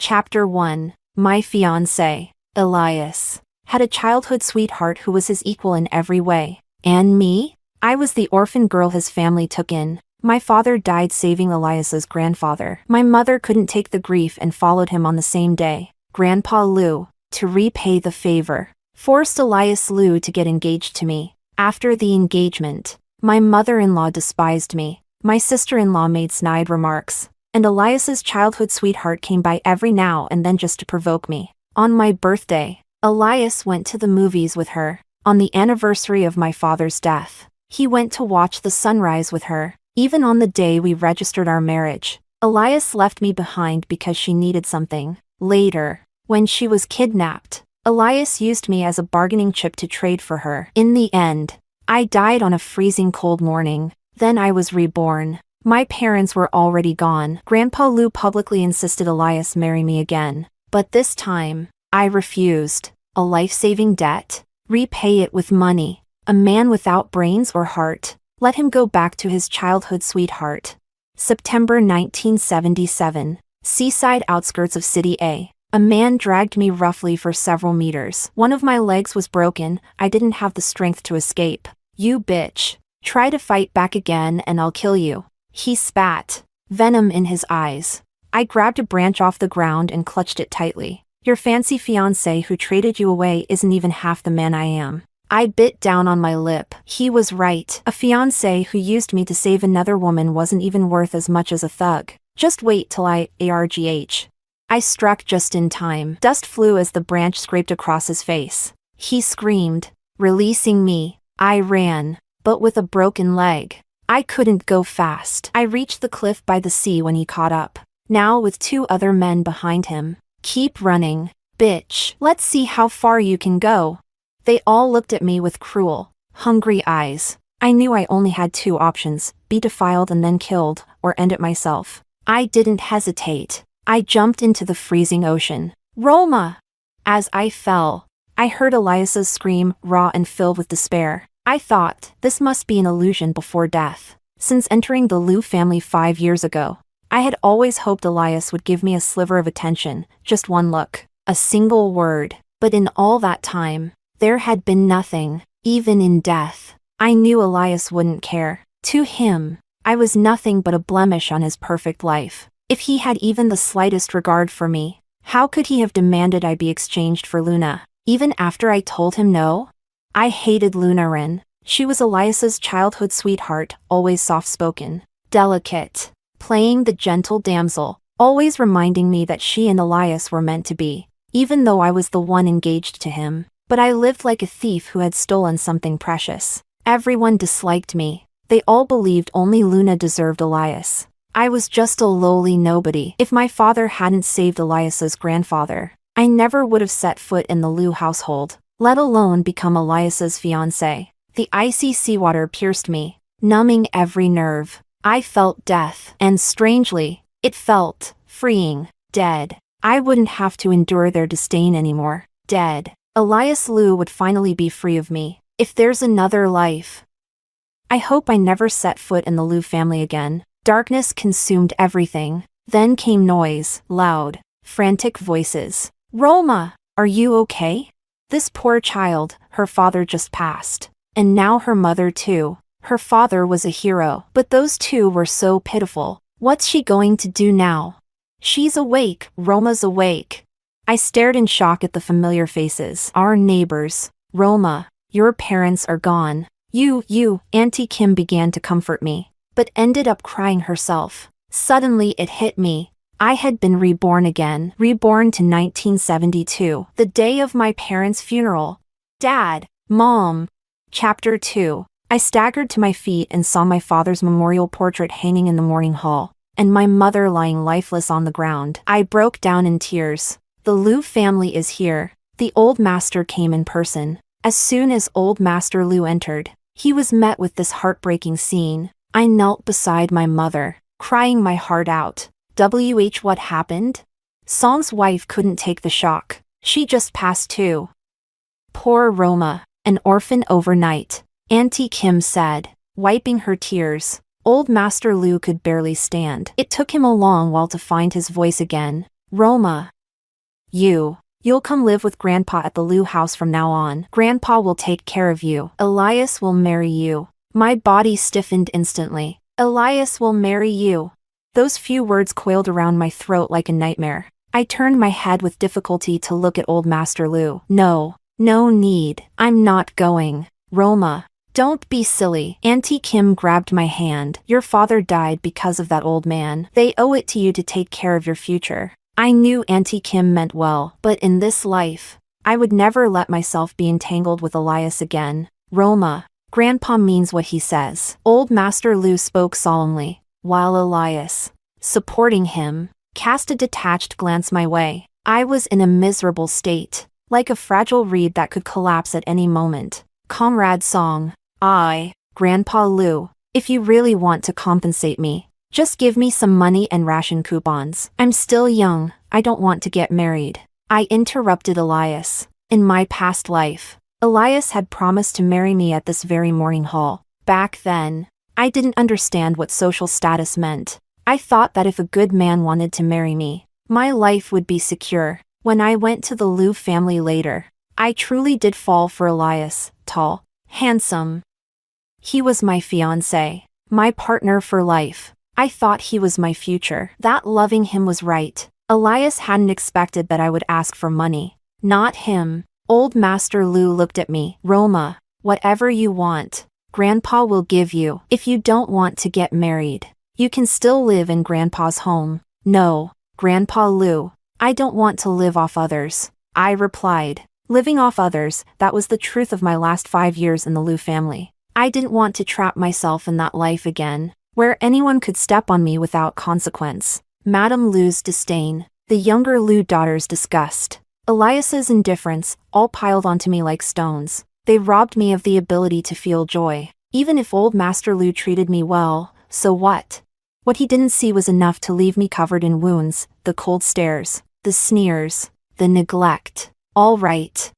Chapter 1. My fiancé, Elias, had a childhood sweetheart who was his equal in every way. And me? I was the orphan girl his family took in. My father died saving Elias's grandfather. My mother couldn't take the grief and followed him on the same day. Grandpa Lou, to repay the favor, forced Elias Lou to get engaged to me. After the engagement, my mother-in-law despised me. My sister-in-law made snide remarks, and Elias's childhood sweetheart came by every now and then just to provoke me. On my birthday, Elias went to the movies with her. On the anniversary of my father's death, he went to watch the sunrise with her. Even on the day we registered our marriage, Elias left me behind because she needed something. Later, when she was kidnapped, Elias used me as a bargaining chip to trade for her. In the end, I died on a freezing cold morning. Then I was reborn. My parents were already gone. Grandpa Lou publicly insisted Elias marry me again. But this time, I refused. A life-saving debt? Repay it with money. A man without brains or heart? Let him go back to his childhood sweetheart. September 1977. Seaside outskirts of City A. A man dragged me roughly for several meters. One of my legs was broken. I didn't have the strength to escape. You bitch. Try to fight back again and I'll kill you. He spat, venom in his eyes. I grabbed a branch off the ground and clutched it tightly. Your fancy fiancé who traded you away isn't even half the man I am. I bit down on my lip. He was right. A fiancé who used me to save another woman wasn't even worth as much as a thug. Just wait till I argh. I struck just in time. Dust flew as the branch scraped across his face. He screamed, releasing me. I ran, but with a broken leg. I couldn't go fast. I reached the cliff by the sea when he caught up, now with 2 other men behind him. Keep running, bitch. Let's see how far you can go. They all looked at me with cruel, hungry eyes. I knew I only had 2 options, be defiled and then killed, or end it myself. I didn't hesitate. I jumped into the freezing ocean. Roma! As I fell, I heard Elias's scream, raw and filled with despair. I thought, this must be an illusion before death. Since entering the Lou family 5 years ago, I had always hoped Elias would give me a sliver of attention, just one look, a single word. But in all that time, there had been nothing, even in death. I knew Elias wouldn't care. To him, I was nothing but a blemish on his perfect life. If he had even the slightest regard for me, how could he have demanded I be exchanged for Luna, even after I told him no? I hated Lunarin. She was Elias's childhood sweetheart, always soft-spoken, delicate, playing the gentle damsel, always reminding me that she and Elias were meant to be, even though I was the one engaged to him. But I lived like a thief who had stolen something precious. Everyone disliked me. They all believed only Luna deserved Elias. I was just a lowly nobody. If my father hadn't saved Elias's grandfather, I never would have set foot in the Lou household, let alone become Elias's fiancé. The icy seawater pierced me, numbing every nerve. I felt death, and strangely, it felt freeing. Dead. I wouldn't have to endure their disdain anymore. Dead. Elias Lou would finally be free of me. If there's another life. I hope I never set foot in the Lou family again. Darkness consumed everything. Then came noise, loud, frantic voices. Roma, are you okay? This poor child, her father just passed. And now her mother too. Her father was a hero, but those 2 were so pitiful. What's she going to do now? She's awake, Roma's awake. I stared in shock at the familiar faces. Our neighbors. Roma, your parents are gone. You, Auntie Kim began to comfort me, but ended up crying herself. Suddenly it hit me. I had been reborn again, reborn to 1972, the day of my parents' funeral. Dad, Mom. Chapter 2. I staggered to my feet and saw my father's memorial portrait hanging in the morning hall, and my mother lying lifeless on the ground. I broke down in tears. The Lou family is here. The old master came in person. As soon as old Master Lou entered, he was met with this heartbreaking scene. I knelt beside my mother, crying my heart out. What happened? Song's wife couldn't take the shock. She just passed too. Poor Roma, an orphan overnight, Auntie Kim said, wiping her tears. Old Master Lou could barely stand. It took him a long while to find his voice again. Roma. You'll come live with Grandpa at the Lou house from now on. Grandpa will take care of you. Elias will marry you. My body stiffened instantly. Elias will marry you. Those few words coiled around my throat like a nightmare. I turned my head with difficulty to look at old Master Lou. No need. I'm not going. Roma. Don't be silly. Auntie Kim grabbed my hand. Your father died because of that old man. They owe it to you to take care of your future. I knew Auntie Kim meant well, but in this life, I would never let myself be entangled with Elias again. Roma. Grandpa means what he says. Old Master Lou spoke solemnly, while Elias, supporting him, cast a detached glance my way. I was in a miserable state, like a fragile reed that could collapse at any moment. Comrade song. Grandpa Lou, if you really want to compensate me, just give me some money and ration coupons. I'm still young, I don't want to get married. I interrupted Elias. In my past life, Elias had promised to marry me at this very morning hall. Back then, I didn't understand what social status meant. I thought that if a good man wanted to marry me, my life would be secure. When I went to the Lou family later, I truly did fall for Elias, tall, handsome. He was my fiancé, my partner for life. I thought he was my future. That loving him was right. Elias hadn't expected that I would ask for money. Not him. Old Master Lou looked at me. Roma, whatever you want, Grandpa will give you. If you don't want to get married, you can still live in Grandpa's home. No, Grandpa Lou, I don't want to live off others. I replied. Living off others, that was the truth of my last 5 years in the Lou family. I didn't want to trap myself in that life again, where anyone could step on me without consequence. Madame Lou's disdain, the younger Lou daughter's disgust, Elias's indifference, all piled onto me like stones. They robbed me of the ability to feel joy. Even if old Master Lou treated me well, so what? What he didn't see was enough to leave me covered in wounds, the cold stares, the sneers, the neglect. All right,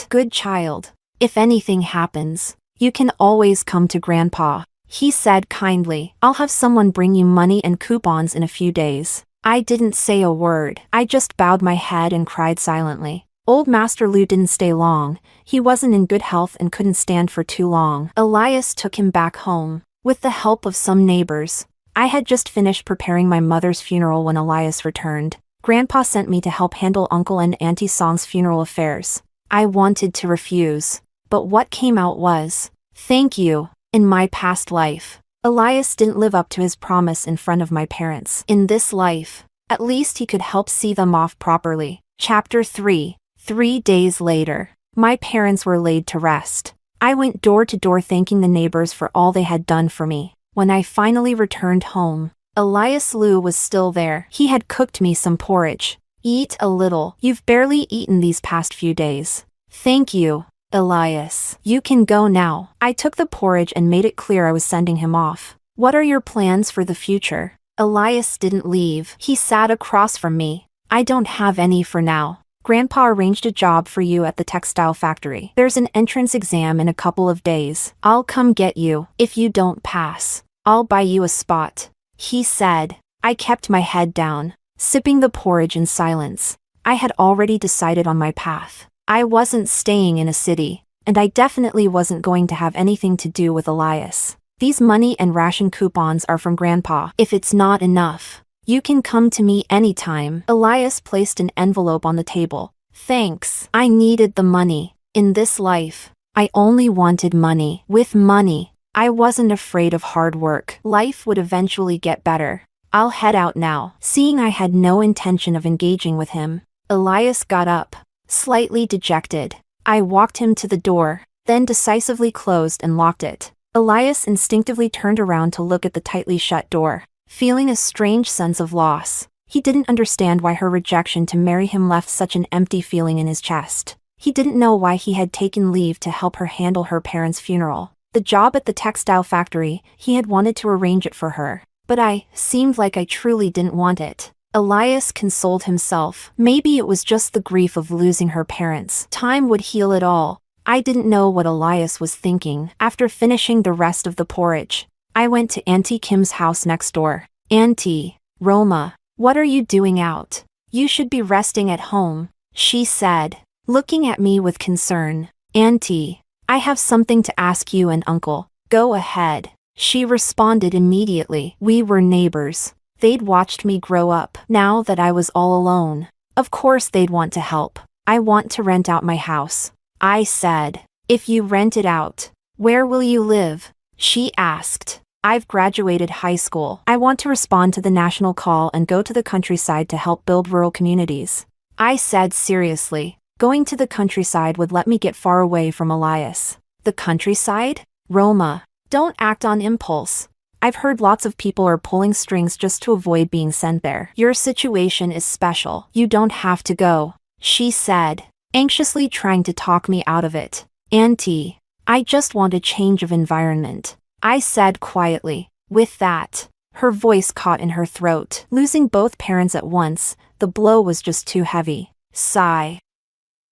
good child. If anything happens, you can always come to Grandpa, he said kindly. I'll have someone bring you money and coupons in a few days. I didn't say a word. I just bowed my head and cried silently. Old Master Lou didn't stay long. He wasn't in good health and couldn't stand for too long. Elias took him back home, with the help of some neighbors. I had just finished preparing my mother's funeral when Elias returned. Grandpa sent me to help handle Uncle and Auntie Song's funeral affairs. I wanted to refuse, but what came out was, thank you. In my past life, Elias didn't live up to his promise in front of my parents. In this life, at least he could help see them off properly. Chapter 3. 3 days later, my parents were laid to rest. I went door to door thanking the neighbors for all they had done for me. When I finally returned home, Elias Lou was still there. He had cooked me some porridge. Eat a little. You've barely eaten these past few days. Thank you, Elias. You can go now. I took the porridge and made it clear I was sending him off. What are your plans for the future? Elias didn't leave. He sat across from me. I don't have any for now. Grandpa arranged a job for you at the textile factory. There's an entrance exam in a couple of days. I'll come get you. If you don't pass, I'll buy you a spot, he said. I kept my head down, sipping the porridge in silence. I had already decided on my path. I wasn't staying in a city, and I definitely wasn't going to have anything to do with Elias. These money and ration coupons are from Grandpa. If it's not enough, you can come to me anytime. Elias placed an envelope on the table. Thanks. I needed the money. In this life, I only wanted money. With money, I wasn't afraid of hard work. Life would eventually get better. I'll head out now. Seeing I had no intention of engaging with him, Elias got up, slightly dejected. I walked him to the door, then decisively closed and locked it. Elias instinctively turned around to look at the tightly shut door, feeling a strange sense of loss. He didn't understand why her rejection to marry him left such an empty feeling in his chest. He didn't know why he had taken leave to help her handle her parents' funeral. The job at the textile factory, he had wanted to arrange it for her. But seemed like I truly didn't want it. Elias consoled himself. Maybe it was just the grief of losing her parents. Time would heal it all. I didn't know what Elias was thinking. After finishing the rest of the porridge, I went to Auntie Kim's house next door. Auntie, Roma, what are you doing out? You should be resting at home, she said, looking at me with concern. Auntie, I have something to ask you and Uncle. Go ahead, she responded immediately. We were neighbors. They'd watched me grow up. Now that I was all alone, of course they'd want to help. I want to rent out my house, I said. If you rent it out, where will you live? She asked. I've graduated high school. I want to respond to the national call and go to the countryside to help build rural communities, I said seriously. Going to the countryside would let me get far away from Elias. The countryside? Roma, don't act on impulse. I've heard lots of people are pulling strings just to avoid being sent there. Your situation is special. You don't have to go, she said, anxiously trying to talk me out of it. Auntie, I just want a change of environment, I said quietly. With that, her voice caught in her throat. Losing both parents at once, the blow was just too heavy. Sigh.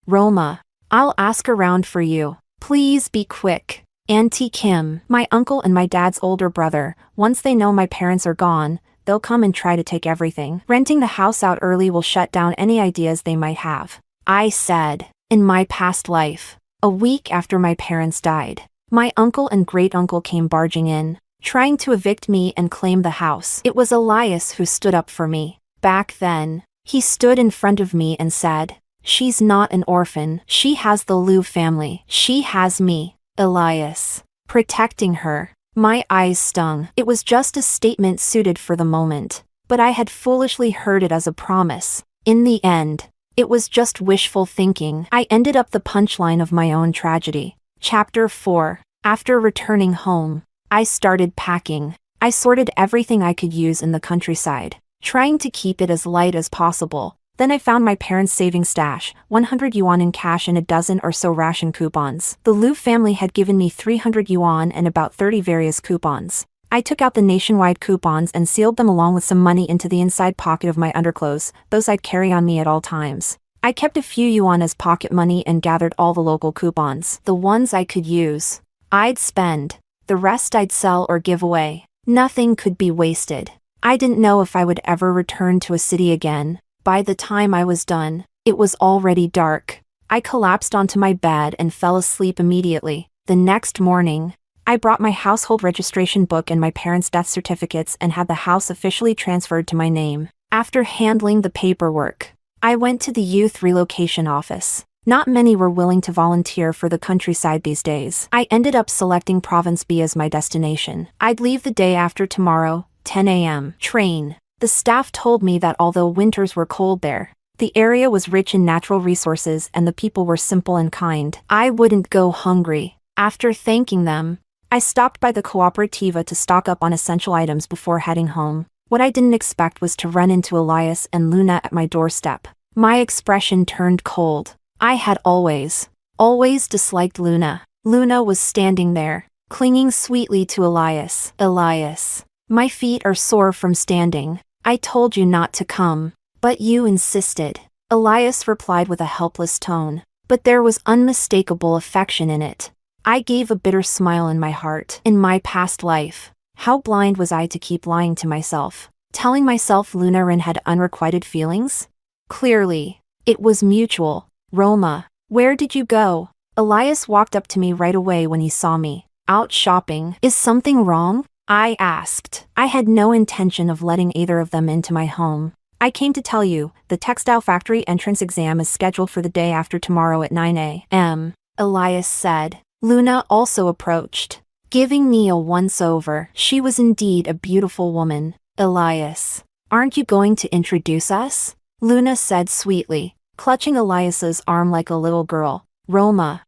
Roma, I'll ask around for you. Please be quick. Auntie Kim, my uncle and my dad's older brother, once they know my parents are gone, they'll come and try to take everything. Renting the house out early will shut down any ideas they might have, I said. In my past life, a week after my parents died, my uncle and great-uncle came barging in, trying to evict me and claim the house. It was Elias who stood up for me. Back then, he stood in front of me and said, she's not an orphan. She has the Liu family. She has me, Elias, protecting her. My eyes stung. It was just a statement suited for the moment, but I had foolishly heard it as a promise. In the end, it was just wishful thinking. I ended up the punchline of my own tragedy. Chapter 4. After returning home, I started packing. I sorted everything I could use in the countryside, trying to keep it as light as possible. Then I found my parents' saving stash, 100 yuan in cash and a dozen or so ration coupons. The Liu family had given me 300 yuan and about 30 various coupons. I took out the nationwide coupons and sealed them along with some money into the inside pocket of my underclothes, those I'd carry on me at all times. I kept a few yuan as pocket money and gathered all the local coupons. The ones I could use, I'd spend. The rest I'd sell or give away. Nothing could be wasted. I didn't know if I would ever return to a city again. By the time I was done, it was already dark. I collapsed onto my bed and fell asleep immediately. The next morning, I brought my household registration book and my parents' death certificates and had the house officially transferred to my name. After handling the paperwork, I went to the youth relocation office. Not many were willing to volunteer for the countryside these days. I ended up selecting Province B as my destination. I'd leave the day after tomorrow, 10 a.m. train. The staff told me that although winters were cold there, the area was rich in natural resources and the people were simple and kind. I wouldn't go hungry. After thanking them, I stopped by the cooperativa to stock up on essential items before heading home. What I didn't expect was to run into Elias and Luna at my doorstep. My expression turned cold. I had always disliked Luna. Luna was standing there, clinging sweetly to Elias. Elias, my feet are sore from standing. I told you not to come, but you insisted. Elias replied with a helpless tone, but there was unmistakable affection in it. I gave a bitter smile in my heart. In my past life, how blind was I to keep lying to myself, telling myself Lunarin had unrequited feelings? Clearly, it was mutual. Roma, where did you go? Elias walked up to me right away when he saw me. Out shopping. Is something wrong? I asked. I had no intention of letting either of them into my home. I came to tell you, the textile factory entrance exam is scheduled for the day after tomorrow at 9 a.m., Elias said. Luna also approached, giving me a once-over. She was indeed a beautiful woman. Elias, aren't you going to introduce us? Luna said sweetly, clutching Elias's arm like a little girl. Roma,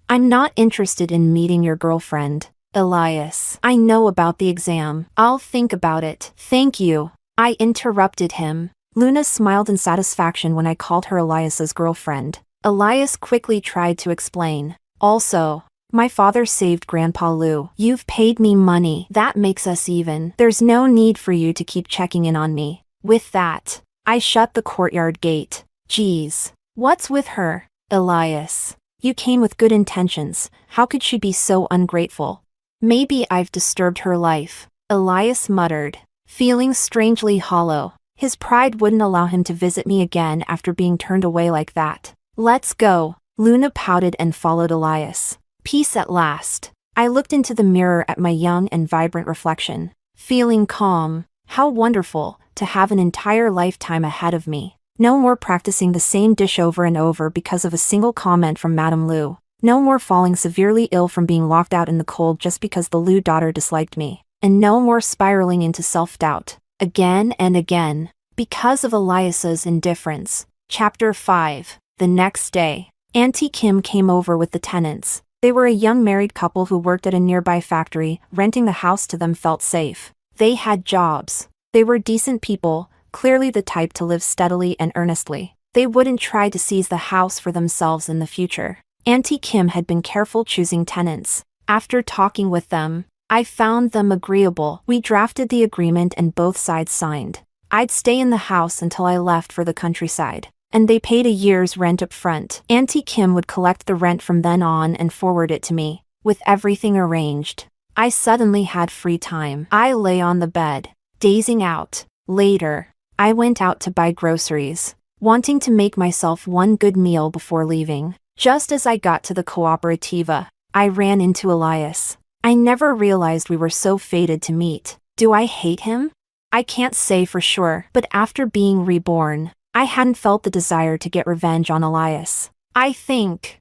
I'm not interested in meeting your girlfriend. Elias, I know about the exam. I'll think about it. Thank you. I interrupted him. Luna smiled in satisfaction when I called her Elias's girlfriend. Elias quickly tried to explain. Also, my father saved Grandpa Liu. You've paid me money. That makes us even. There's no need for you to keep checking in on me. With that, I shut the courtyard gate. Geez, what's with her? Elias, you came with good intentions. How could she be so ungrateful? Maybe I've disturbed her life, Elias muttered, feeling strangely hollow. His pride wouldn't allow him to visit me again after being turned away like that. Let's go. Luna pouted and followed Elias. Peace at last. I looked into the mirror at my young and vibrant reflection, feeling calm. How wonderful to have an entire lifetime ahead of me. No more practicing the same dish over and over because of a single comment from Madame Lu. No more falling severely ill from being locked out in the cold just because the Lu daughter disliked me. And no more spiraling into self-doubt, again and again, because of Elias's indifference. Chapter 5. The next day, Auntie Kim came over with the tenants. They were a young married couple who worked at a nearby factory. Renting the house to them felt safe. They had jobs. They were decent people, clearly the type to live steadily and earnestly. They wouldn't try to seize the house for themselves in the future. Auntie Kim had been careful choosing tenants. After talking with them, I found them agreeable. We drafted the agreement and both sides signed. I'd stay in the house until I left for the countryside, and they paid a year's rent up front. Auntie Kim would collect the rent from then on and forward it to me. With everything arranged, I suddenly had free time. I lay on the bed, dazing out. Later, I went out to buy groceries, wanting to make myself one good meal before leaving. Just as I got to the cooperativa, I ran into Elias. I never realized we were so fated to meet. Do I hate him? I can't say for sure, but after being reborn, I hadn't felt the desire to get revenge on Elias. I think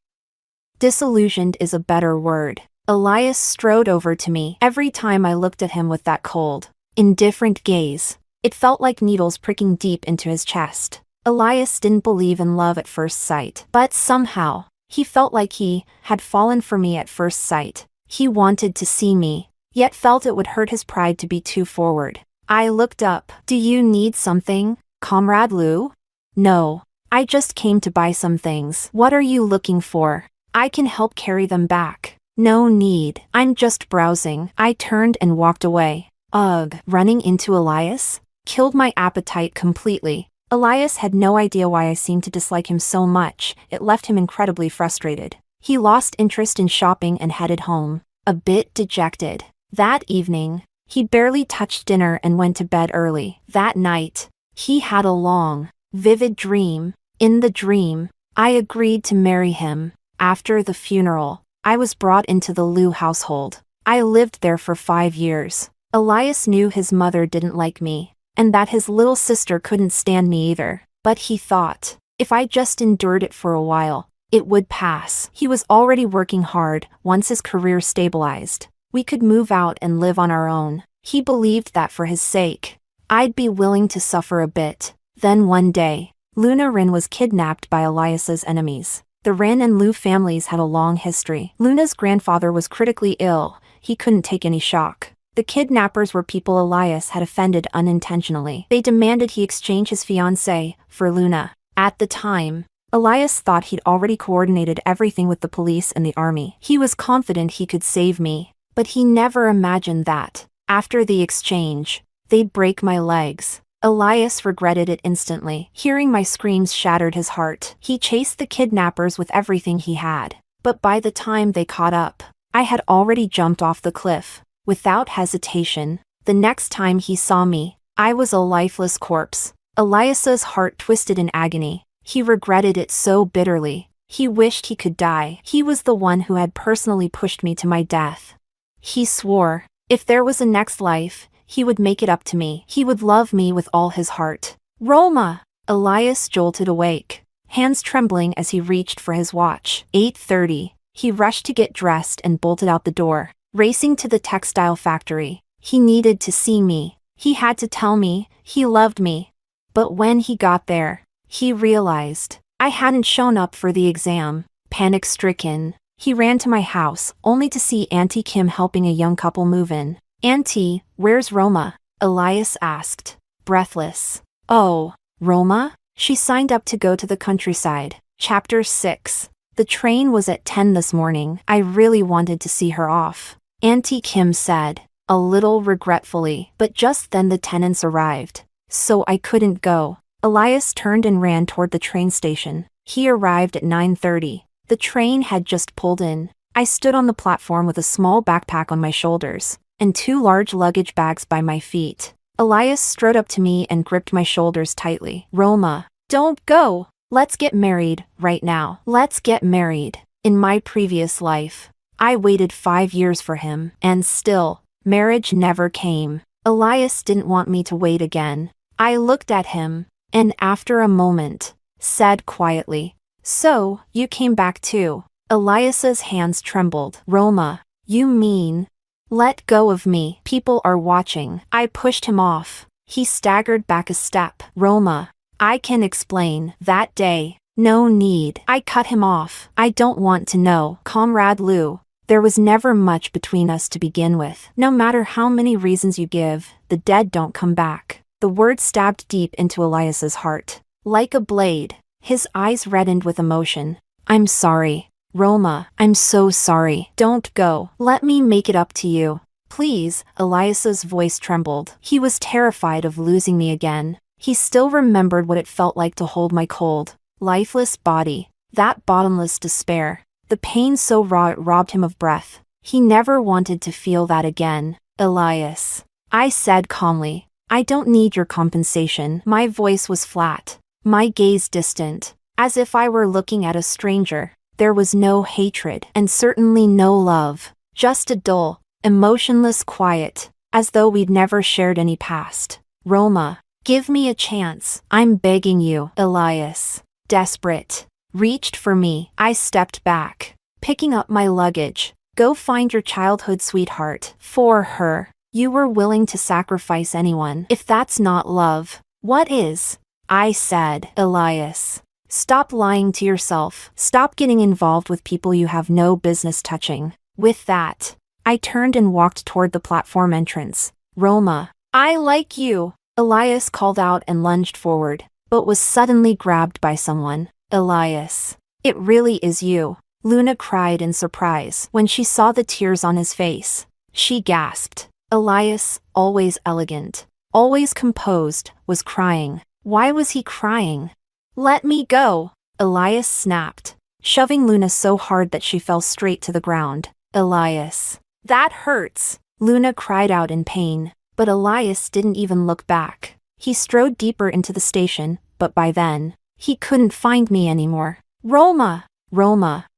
disillusioned is a better word. Elias strode over to me. Every time I looked at him with that cold, indifferent gaze, it felt like needles pricking deep into his chest. Elias didn't believe in love at first sight, but somehow, he felt like he had fallen for me at first sight. He wanted to see me, yet felt it would hurt his pride to be too forward. I looked up. Do you need something, Comrade Lu? No. I just came to buy some things. What are you looking for? I can help carry them back. No need. I'm just browsing. I turned and walked away. Ugh, running into Elias? Killed my appetite completely. Elias had no idea why I seemed to dislike him so much. It left him incredibly frustrated. He lost interest in shopping and headed home, a bit dejected. That evening, he barely touched dinner and went to bed early. That night, he had a long, vivid dream. In the dream, I agreed to marry him. After the funeral, I was brought into the Lu household. I lived there for 5 years. Elias knew his mother didn't like me, and that his little sister couldn't stand me either. But he thought, if I just endured it for a while, it would pass. He was already working hard. Once his career stabilized, we could move out and live on our own. He believed that for his sake, I'd be willing to suffer a bit. Then one day, Luna Rin was kidnapped by Elias's enemies. The Rin and Lu families had a long history. Luna's grandfather was critically ill. He couldn't take any shock. The kidnappers were people Elias had offended unintentionally. They demanded he exchange his fiancée for Luna. At the time, Elias thought he'd already coordinated everything with the police and the army. He was confident he could save me, but he never imagined that, after the exchange, they'd break my legs. Elias regretted it instantly. Hearing my screams shattered his heart. He chased the kidnappers with everything he had. But by the time they caught up, I had already jumped off the cliff. Without hesitation, the next time he saw me, I was a lifeless corpse. Elias's heart twisted in agony. He regretted it so bitterly. He wished he could die. He was the one who had personally pushed me to my death. He swore, if there was a next life, he would make it up to me. He would love me with all his heart. Roma! Elias jolted awake, hands trembling as he reached for his watch. 8:30. He rushed to get dressed and bolted out the door, racing to the textile factory. He needed to see me. He had to tell me he loved me. But when he got there, he realized I hadn't shown up for the exam. Panic-stricken, he ran to my house, only to see Auntie Kim helping a young couple move in. Auntie, where's Roma? Elias asked, breathless. Oh, Roma? She signed up to go to the countryside. Chapter 6. The train was at 10 this morning. I really wanted to see her off, Auntie Kim said, a little regretfully. But just then the tenants arrived, so I couldn't go. Elias turned and ran toward the train station. He arrived at 9:30. The train had just pulled in. I stood on the platform with a small backpack on my shoulders and 2 large luggage bags by my feet. Elias strode up to me and gripped my shoulders tightly. Roma, don't go. Let's get married, right now. Let's get married. In my previous life, I waited 5 years for him, and still, marriage never came. Elias didn't want me to wait again. I looked at him, and after a moment, said quietly, "So, you came back too." Elias's hands trembled. Roma, you mean? Let go of me. People are watching. I pushed him off. He staggered back a step. Roma, I can explain. That day. No need. I cut him off. I don't want to know. Comrade Lou, there was never much between us to begin with. No matter how many reasons you give, the dead don't come back. The word stabbed deep into Elias's heart. Like a blade, his eyes reddened with emotion. I'm sorry. Roma, I'm so sorry. Don't go. Let me make it up to you. Please. Elias's voice trembled. He was terrified of losing me again. He still remembered what it felt like to hold my cold, lifeless body. That bottomless despair. The pain so raw it robbed him of breath. He never wanted to feel that again. Elias, I said calmly, I don't need your compensation. My voice was flat, my gaze distant, as if I were looking at a stranger. There was no hatred, and certainly no love. Just a dull, emotionless quiet, as though we'd never shared any past. Roma, give me a chance. I'm begging you. Elias, desperate, reached for me. I stepped back, picking up my luggage. Go find your childhood sweetheart. For her, you were willing to sacrifice anyone. If that's not love, what is? I said. Elias, stop lying to yourself. Stop getting involved with people you have no business touching. With that, I turned and walked toward the platform entrance. Roma, I like you. Elias called out and lunged forward, but was suddenly grabbed by someone. Elias, it really is you. Luna cried in surprise when she saw the tears on his face. She gasped. Elias, always elegant, always composed, was crying. Why was he crying? Let me go. Elias snapped, shoving Luna so hard that she fell straight to the ground. Elias, that hurts. Luna cried out in pain, but Elias didn't even look back. He strode deeper into the station, but by then, he couldn't find me anymore. Roma,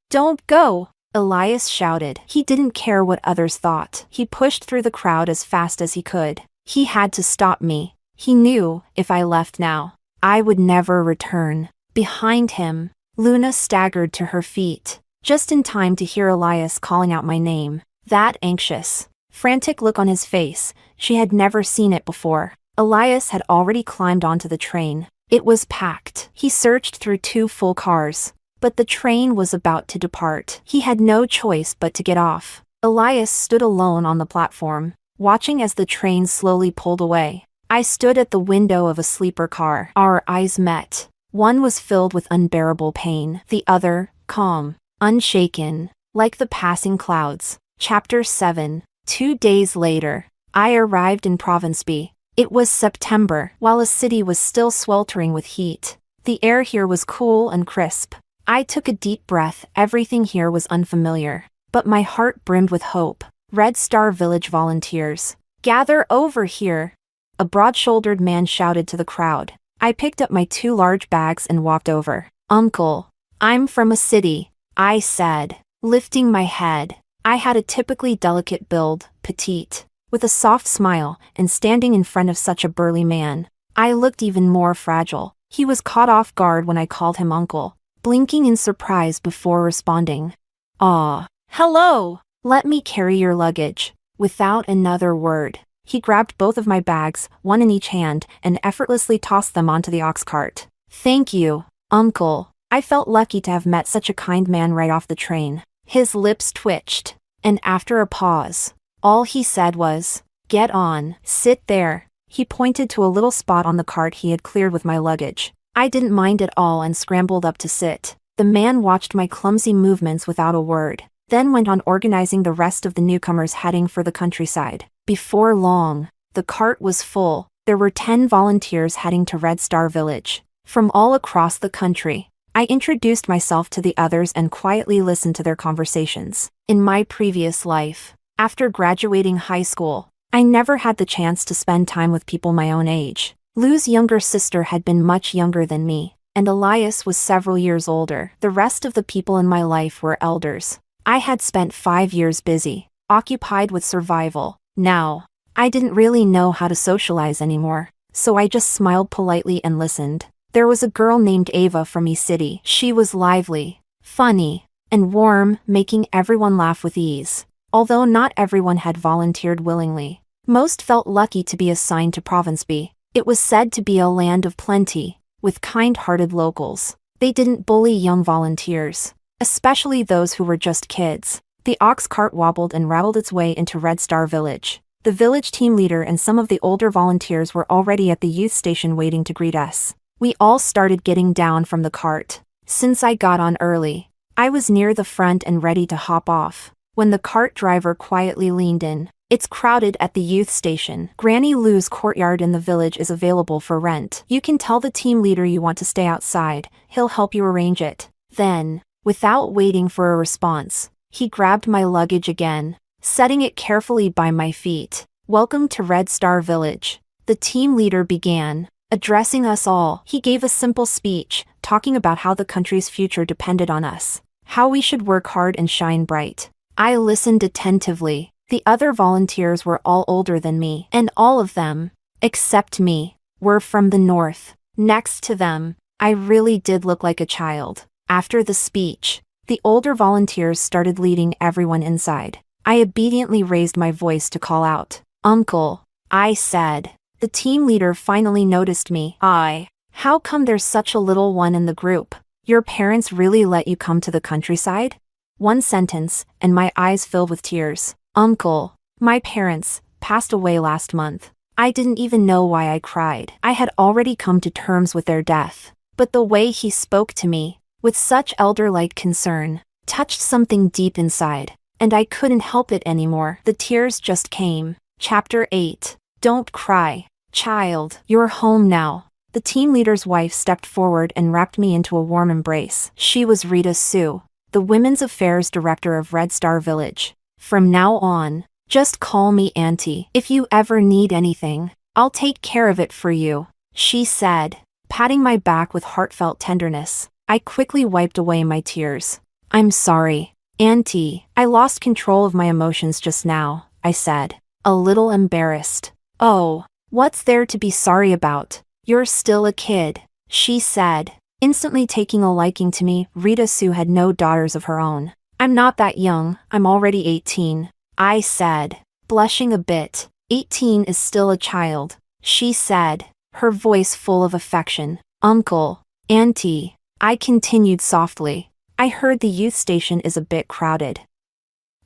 don't go. Elias shouted. He didn't care what others thought. He pushed through the crowd as fast as he could. He had to stop me. He knew, if I left now, I would never return. Behind him, Luna staggered to her feet, just in time to hear Elias calling out my name. That anxious, frantic look on his face, she had never seen it before. Elias had already climbed onto the train. It was packed. He searched through 2 full cars, but the train was about to depart. He had no choice but to get off. Elias stood alone on the platform, watching as the train slowly pulled away. I stood at the window of a sleeper car. Our eyes met. One was filled with unbearable pain, the other, calm, unshaken, like the passing clouds. Chapter 7. 2 days later, I arrived in Province B. It was September, while the city was still sweltering with heat. The air here was cool and crisp. I took a deep breath. Everything here was unfamiliar, but my heart brimmed with hope. Red Star Village volunteers, gather over here. A broad-shouldered man shouted to the crowd. I picked up my 2 large bags and walked over. Uncle, I'm from a city, I said, lifting my head. I had a typically delicate build, petite, with a soft smile, and standing in front of such a burly man, I looked even more fragile. He was caught off guard when I called him uncle, blinking in surprise before responding. "Aw, hello, let me carry your luggage." Without another word, he grabbed both of my bags, one in each hand, and effortlessly tossed them onto the ox cart. "Thank you, uncle." I felt lucky to have met such a kind man right off the train. His lips twitched, and after a pause, all he said was, "Get on, sit there." He pointed to a little spot on the cart he had cleared with my luggage. I didn't mind at all and scrambled up to sit. The man watched my clumsy movements without a word, then went on organizing the rest of the newcomers heading for the countryside. Before long, the cart was full. There were 10 volunteers heading to Red Star Village, from all across the country. I introduced myself to the others and quietly listened to their conversations. In my previous life, after graduating high school, I never had the chance to spend time with people my own age. Lou's younger sister had been much younger than me, and Elias was several years older. The rest of the people in my life were elders. I had spent 5 years busy, occupied with survival. Now, I didn't really know how to socialize anymore, so I just smiled politely and listened. There was a girl named Ava from E-City. She was lively, funny, and warm, making everyone laugh with ease. Although not everyone had volunteered willingly, most felt lucky to be assigned to Province B. It was said to be a land of plenty, with kind-hearted locals. They didn't bully young volunteers, especially those who were just kids. The ox cart wobbled and rattled its way into Red Star Village. The village team leader and some of the older volunteers were already at the youth station waiting to greet us. We all started getting down from the cart. Since I got on early, I was near the front and ready to hop off, when the cart driver quietly leaned in. It's crowded at the youth station. Granny Lou's courtyard in the village is available for rent. You can tell the team leader you want to stay outside. He'll help you arrange it. Then, without waiting for a response, he grabbed my luggage again, setting it carefully by my feet. Welcome to Red Star Village, the team leader began, addressing us all. He gave a simple speech, talking about how the country's future depended on us, how we should work hard and shine bright. I listened attentively. The other volunteers were all older than me, and all of them, except me, were from the north. Next to them, I really did look like a child. After the speech, the older volunteers started leading everyone inside. I obediently raised my voice to call out, "Uncle," I said. The team leader finally noticed me. How come there's such a little one in the group? Your parents really let you come to the countryside? One sentence, and my eyes filled with tears. Uncle, my parents passed away last month. I didn't even know why I cried. I had already come to terms with their death. But the way he spoke to me, with such elder-like concern, touched something deep inside, and I couldn't help it anymore. The tears just came. Chapter 8. Don't cry, child. You're home now. The team leader's wife stepped forward and wrapped me into a warm embrace. She was Rita Sue, the Women's Affairs Director of Red Star Village. From now on, just call me Auntie. If you ever need anything, I'll take care of it for you, she said, patting my back with heartfelt tenderness. I quickly wiped away my tears. I'm sorry, Auntie. I lost control of my emotions just now, I said, a little embarrassed. Oh, what's there to be sorry about? You're still a kid, she said, instantly taking a liking to me. Rita Sue had no daughters of her own. I'm not that young, I'm already 18, I said, blushing a bit. 18 is still a child, she said, her voice full of affection. Uncle, Auntie, I continued softly. I heard the youth station is a bit crowded.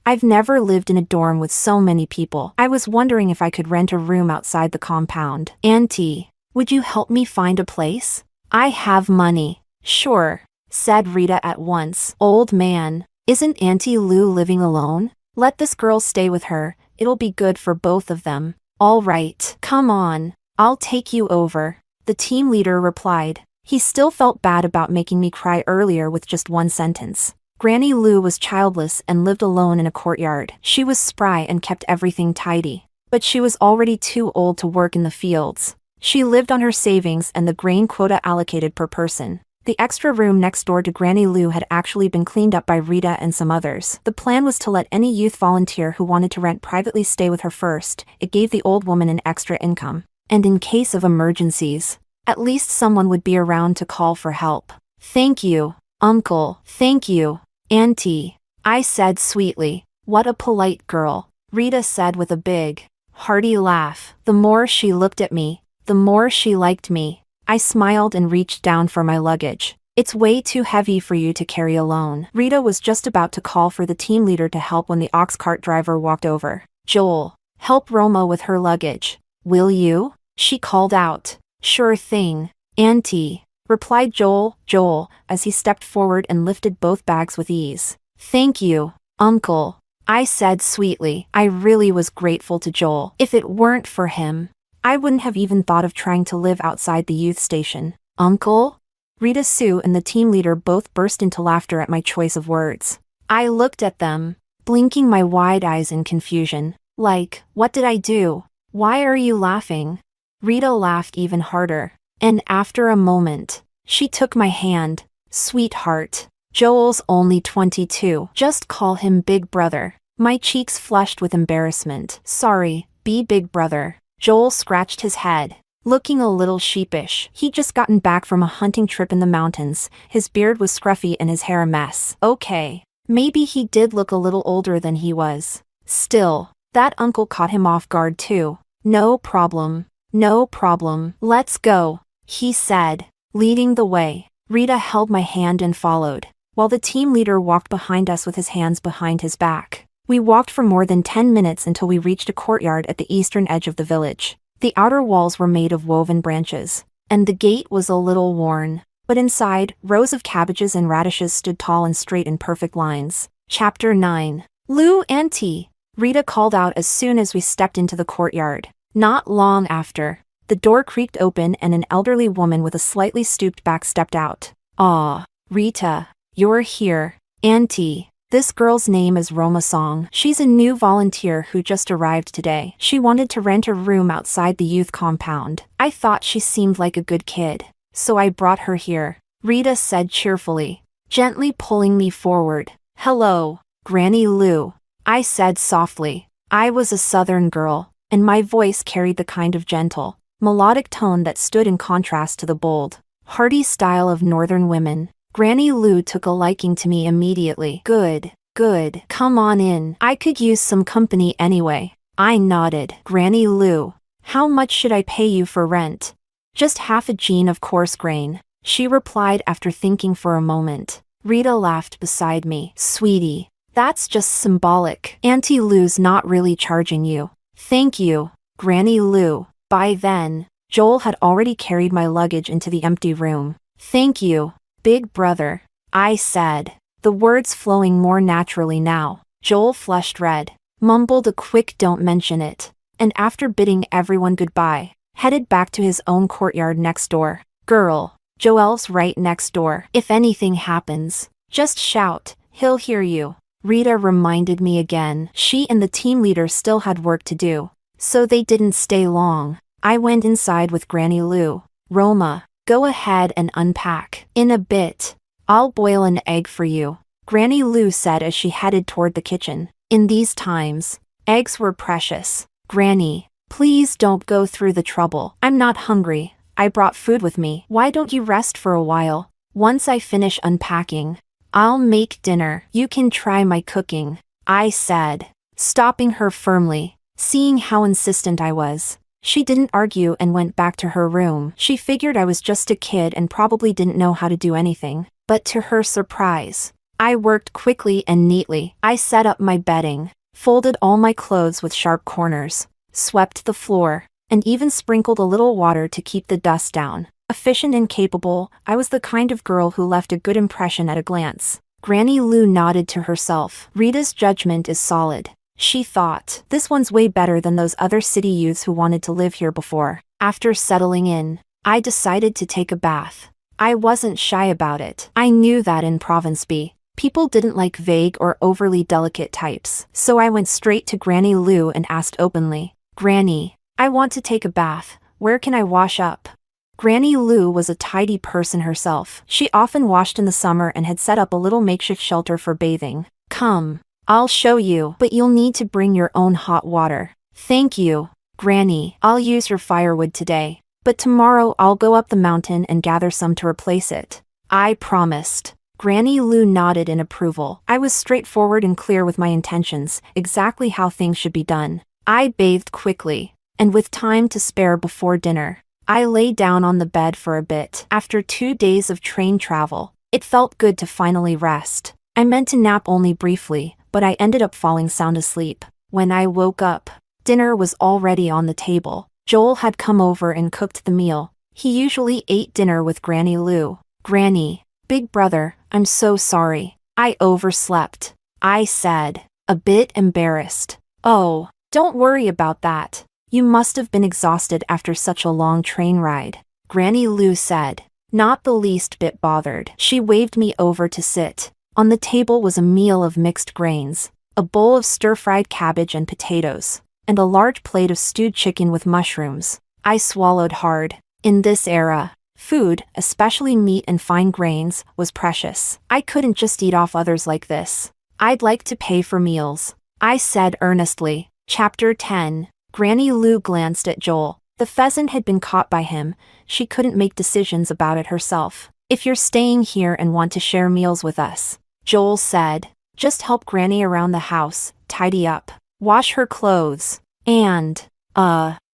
I've never lived in a dorm with so many people. I was wondering if I could rent a room outside the compound. Auntie, would you help me find a place? I have money. Sure, said Rita at once. Old man, isn't Auntie Lou living alone? Let this girl stay with her, it'll be good for both of them. All right, come on, I'll take you over, the team leader replied. He still felt bad about making me cry earlier with just one sentence. Granny Lou was childless and lived alone in a courtyard. She was spry and kept everything tidy, but she was already too old to work in the fields. She lived on her savings and the grain quota allocated per person. The extra room next door to Granny Lou had actually been cleaned up by Rita and some others. The plan was to let any youth volunteer who wanted to rent privately stay with her first. It gave the old woman an extra income. And in case of emergencies, at least someone would be around to call for help. Thank you, Uncle. Thank you, Auntie, I said sweetly. What a polite girl, Rita said with a big, hearty laugh. The more she looked at me, the more she liked me. I smiled and reached down for my luggage. It's way too heavy for you to carry alone. Rita was just about to call for the team leader to help when the ox cart driver walked over. Joel, help Roma with her luggage. Will you? She called out. Sure thing, Auntie, replied Joel, as he stepped forward and lifted both bags with ease. Thank you, Uncle, I said sweetly. I really was grateful to Joel. If it weren't for him, I wouldn't have even thought of trying to live outside the youth station. Uncle? Rita Sue and the team leader both burst into laughter at my choice of words. I looked at them, blinking my wide eyes in confusion. Like, what did I do? Why are you laughing? Rita laughed even harder. And after a moment, she took my hand. Sweetheart, Joel's only 22. Just call him Big Brother. My cheeks flushed with embarrassment. Sorry, Big Brother. Joel scratched his head, looking a little sheepish. He'd just gotten back from a hunting trip in the mountains. His beard was scruffy and his hair a mess. Okay, maybe he did look a little older than he was. Still, that uncle caught him off guard too. No problem. No problem. Let's go, he said, leading the way. Rita held my hand and followed, while the team leader walked behind us with his hands behind his back. We walked for more than 10 minutes until we reached a courtyard at the eastern edge of the village. The outer walls were made of woven branches, and the gate was a little worn. But inside, rows of cabbages and radishes stood tall and straight in perfect lines. Chapter 9. Lou, Auntie, Rita called out as soon as we stepped into the courtyard. Not long after, the door creaked open and an elderly woman with a slightly stooped back stepped out. "Aw, Rita, you're here. Auntie, this girl's name is Roma Song. She's a new volunteer who just arrived today. She wanted to rent a room outside the youth compound. I thought she seemed like a good kid, so I brought her here," Rita said cheerfully, gently pulling me forward. "Hello, Granny Lou," I said softly. I was a southern girl, and my voice carried the kind of gentle, melodic tone that stood in contrast to the bold, hearty style of northern women. Granny Lou took a liking to me immediately. Good, good. Come on in. I could use some company anyway. I nodded. Granny Lou, how much should I pay you for rent? Just half a jean of coarse grain, she replied after thinking for a moment. Rita laughed beside me. Sweetie, that's just symbolic. Auntie Lou's not really charging you. Thank you, Granny Lou. By then, Joel had already carried my luggage into the empty room. Thank you, Big Brother, I said, the words flowing more naturally now. Joel flushed red, mumbled a quick "don't mention it," and after bidding everyone goodbye, headed back to his own courtyard next door. Girl, Joel's right next door. If anything happens, just shout, he'll hear you. Rita reminded me again. She and the team leader still had work to do, so they didn't stay long. I went inside with Granny Lou. Roma, go ahead and unpack. In a bit, I'll boil an egg for you, Granny Lou said as she headed toward the kitchen. In these times, eggs were precious. Granny, please don't go through the trouble. I'm not hungry. I brought food with me. Why don't you rest for a while? Once I finish unpacking, I'll make dinner. You can try my cooking, I said, stopping her firmly. Seeing how insistent I was, she didn't argue and went back to her room. She figured I was just a kid and probably didn't know how to do anything. But to her surprise, I worked quickly and neatly. I set up my bedding, folded all my clothes with sharp corners, swept the floor, and even sprinkled a little water to keep the dust down. Efficient and capable, I was the kind of girl who left a good impression at a glance. Granny Lou nodded to herself. Rita's judgment is solid, she thought. This one's way better than those other city youths who wanted to live here before. After settling in, I decided to take a bath. I wasn't shy about it. I knew that in Province B, people didn't like vague or overly delicate types. So I went straight to Granny Lou and asked openly, Granny, I want to take a bath. Where can I wash up? Granny Lou was a tidy person herself. She often washed in the summer and had set up a little makeshift shelter for bathing. Come, I'll show you, but you'll need to bring your own hot water. Thank you, Granny. I'll use your firewood today, but tomorrow I'll go up the mountain and gather some to replace it. I promised. Granny Lou nodded in approval. I was straightforward and clear with my intentions, exactly how things should be done. I bathed quickly, and with time to spare before dinner, I lay down on the bed for a bit. After 2 days of train travel, it felt good to finally rest. I meant to nap only briefly, but I ended up falling sound asleep. When I woke up, dinner was already on the table. Joel had come over and cooked the meal. He usually ate dinner with Granny Lou. Granny, Big Brother, I'm so sorry. I overslept, I said, a bit embarrassed. Oh, don't worry about that. You must have been exhausted after such a long train ride, Granny Lou said, not the least bit bothered. She waved me over to sit. On the table was a meal of mixed grains, a bowl of stir-fried cabbage and potatoes, and a large plate of stewed chicken with mushrooms. I swallowed hard. In this era, food, especially meat and fine grains, was precious. I couldn't just eat off others like this. I'd like to pay for meals, I said earnestly. Chapter 10. Granny Lou glanced at Joel. The pheasant had been caught by him. She couldn't make decisions about it herself. If you're staying here and want to share meals with us, Joel said, just help Granny around the house, tidy up, wash her clothes, and,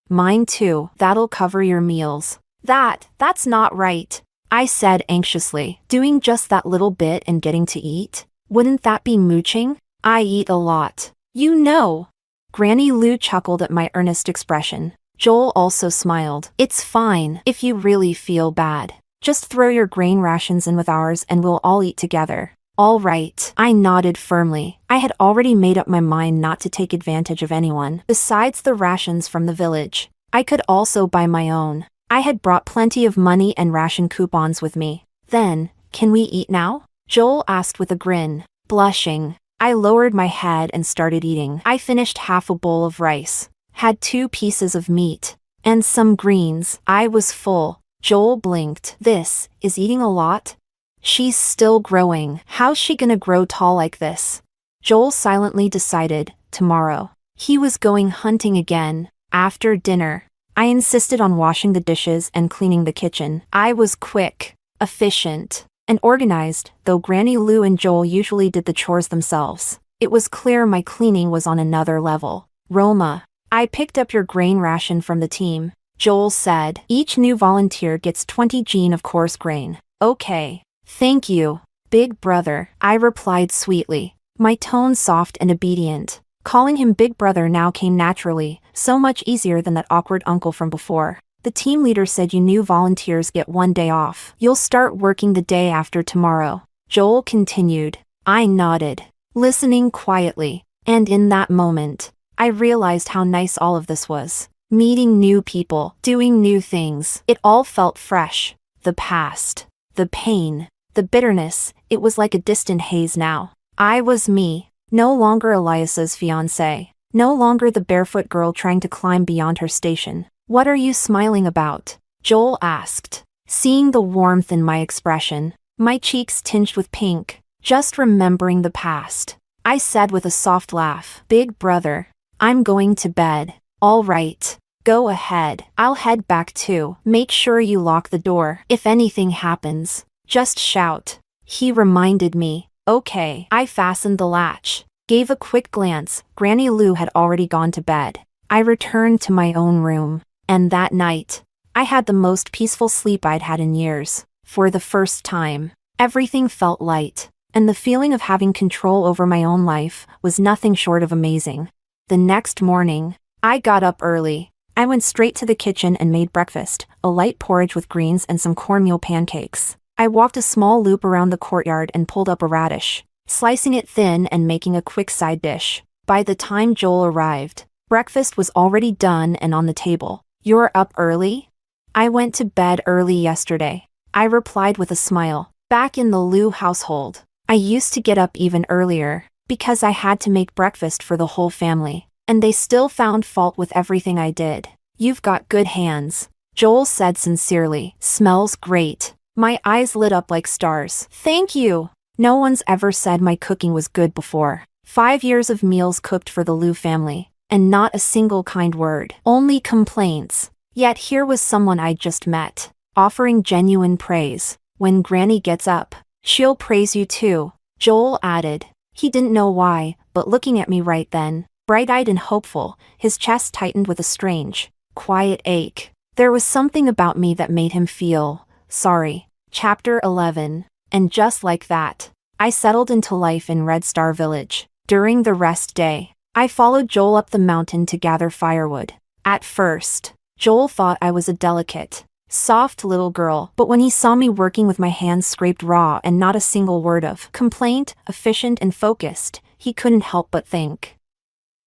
mine too. That'll cover your meals. That's not right, I said anxiously. Doing just that little bit and getting to eat? Wouldn't that be mooching? I eat a lot. You know. Granny Lou chuckled at my earnest expression. Joel also smiled. It's fine if you really feel bad. Just throw your grain rations in with ours and we'll all eat together. All right. I nodded firmly. I had already made up my mind not to take advantage of anyone. Besides the rations from the village, I could also buy my own. I had brought plenty of money and ration coupons with me. Then, can we eat now? Joel asked with a grin. Blushing, I lowered my head and started eating. I finished half a bowl of rice, had 2 pieces of meat, and some greens. I was full. Joel blinked. This is eating a lot? She's still growing. How's she gonna grow tall like this? Joel silently decided, tomorrow. He was going hunting again. After dinner, I insisted on washing the dishes and cleaning the kitchen. I was quick, efficient, and organized, though Granny Lou and Joel usually did the chores themselves. It was clear my cleaning was on another level. Roma, I picked up your grain ration from the team, Joel said. Each new volunteer gets 20 jean of coarse grain. Okay. Thank you, big brother, I replied sweetly, my tone soft and obedient. Calling him big brother now came naturally, so much easier than that awkward uncle from before. The team leader said you new volunteers get 1 day off. You'll start working the day after tomorrow, Joel continued. I nodded, listening quietly, and in that moment, I realized how nice all of this was. Meeting new people, doing new things. It all felt fresh. The past, the pain, the bitterness, it was like a distant haze now. I was me, no longer Elias's fiancé, no longer the barefoot girl trying to climb beyond her station. What are you smiling about? Joel asked, seeing the warmth in my expression, my cheeks tinged with pink. Just remembering the past, I said with a soft laugh. Big brother, I'm going to bed. All right, go ahead. I'll head back too. Make sure you lock the door. If anything happens, just shout. He reminded me. Okay. I fastened the latch, gave a quick glance. Granny Lou had already gone to bed. I returned to my own room, and that night, I had the most peaceful sleep I'd had in years. For the first time, everything felt light, and the feeling of having control over my own life was nothing short of amazing. The next morning, I got up early. I went straight to the kitchen and made breakfast, a light porridge with greens and some cornmeal pancakes. I walked a small loop around the courtyard and pulled up a radish, slicing it thin and making a quick side dish. By the time Joel arrived, breakfast was already done and on the table. You're up early? I went to bed early yesterday, I replied with a smile. Back in the Lou household, I used to get up even earlier, because I had to make breakfast for the whole family, and they still found fault with everything I did. You've got good hands, Joel said sincerely. Smells great. My eyes lit up like stars. Thank you. No one's ever said my cooking was good before. 5 years of meals cooked for the Lou family, and not a single kind word. Only complaints. Yet here was someone I'd just met, offering genuine praise. When Granny gets up, she'll praise you too, Joel added. He didn't know why, but looking at me right then, bright-eyed and hopeful, his chest tightened with a strange, quiet ache. There was something about me that made him feel sorry. Chapter 11. And just like that, I settled into life in Red Star Village. During the rest day, I followed Joel up the mountain to gather firewood. At first, Joel thought I was a delicate, soft little girl, but when he saw me working with my hands scraped raw and not a single word of complaint, efficient and focused, he couldn't help but think,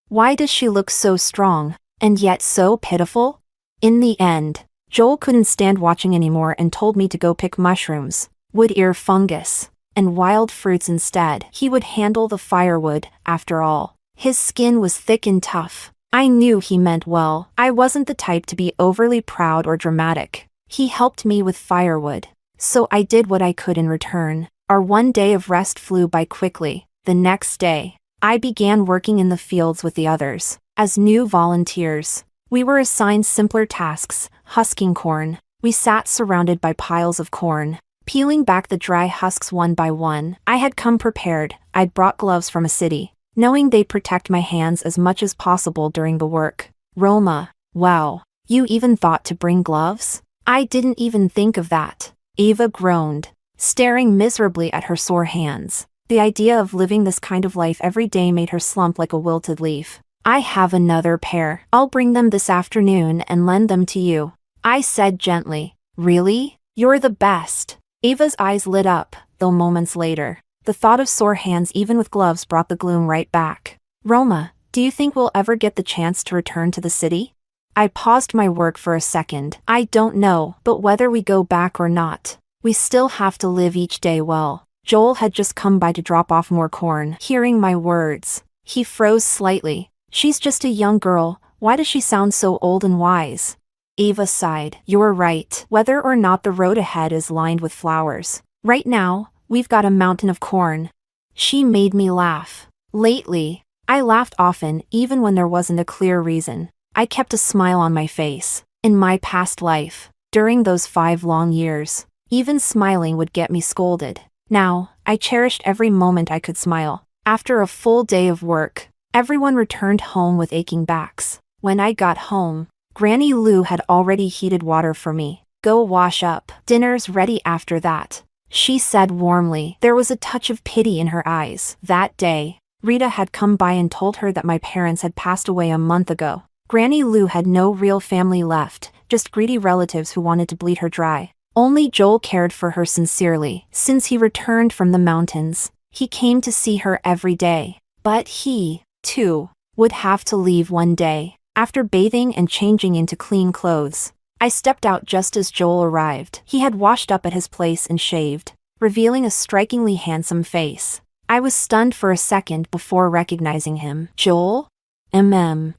why does she look so strong, and yet so pitiful? In the end, Joel couldn't stand watching anymore and told me to go pick mushrooms, wood ear fungus, and wild fruits instead. He would handle the firewood, after all. His skin was thick and tough. I knew he meant well. I wasn't the type to be overly proud or dramatic. He helped me with firewood, so I did what I could in return. Our one day of rest flew by quickly. The next day, I began working in the fields with the others. As new volunteers, we were assigned simpler tasks: husking corn. We sat surrounded by piles of corn, peeling back the dry husks one by one. I had come prepared. I'd brought gloves from a city, knowing they'd protect my hands as much as possible during the work. Roma, wow, you even thought to bring gloves? I didn't even think of that. Eva groaned, staring miserably at her sore hands. The idea of living this kind of life every day made her slump like a wilted leaf. I have another pair. I'll bring them this afternoon and lend them to you, I said gently. Really? You're the best. Eva's eyes lit up, though moments later, the thought of sore hands even with gloves brought the gloom right back. Roma, do you think we'll ever get the chance to return to the city? I paused my work for a second. I don't know, but whether we go back or not, we still have to live each day well. Joel had just come by to drop off more corn. Hearing my words, he froze slightly. She's just a young girl. Why does she sound so old and wise? Eva sighed. You're right. Whether or not the road ahead is lined with flowers, right now, we've got a mountain of corn. She made me laugh. Lately, I laughed often, even when there wasn't a clear reason. I kept a smile on my face. In my past life, during those 5 long years, even smiling would get me scolded. Now, I cherished every moment I could smile. After a full day of work, everyone returned home with aching backs. When I got home, Granny Lou had already heated water for me. Go wash up. Dinner's ready after that, she said warmly. There was a touch of pity in her eyes. That day, Rita had come by and told her that my parents had passed away a month ago. Granny Lou had no real family left, just greedy relatives who wanted to bleed her dry. Only Joel cared for her sincerely. Since he returned from the mountains, he came to see her every day. But he, too, would have to leave one day. After bathing and changing into clean clothes, I stepped out just as Joel arrived. He had washed up at his place and shaved, revealing a strikingly handsome face. I was stunned for a second before recognizing him. Joel?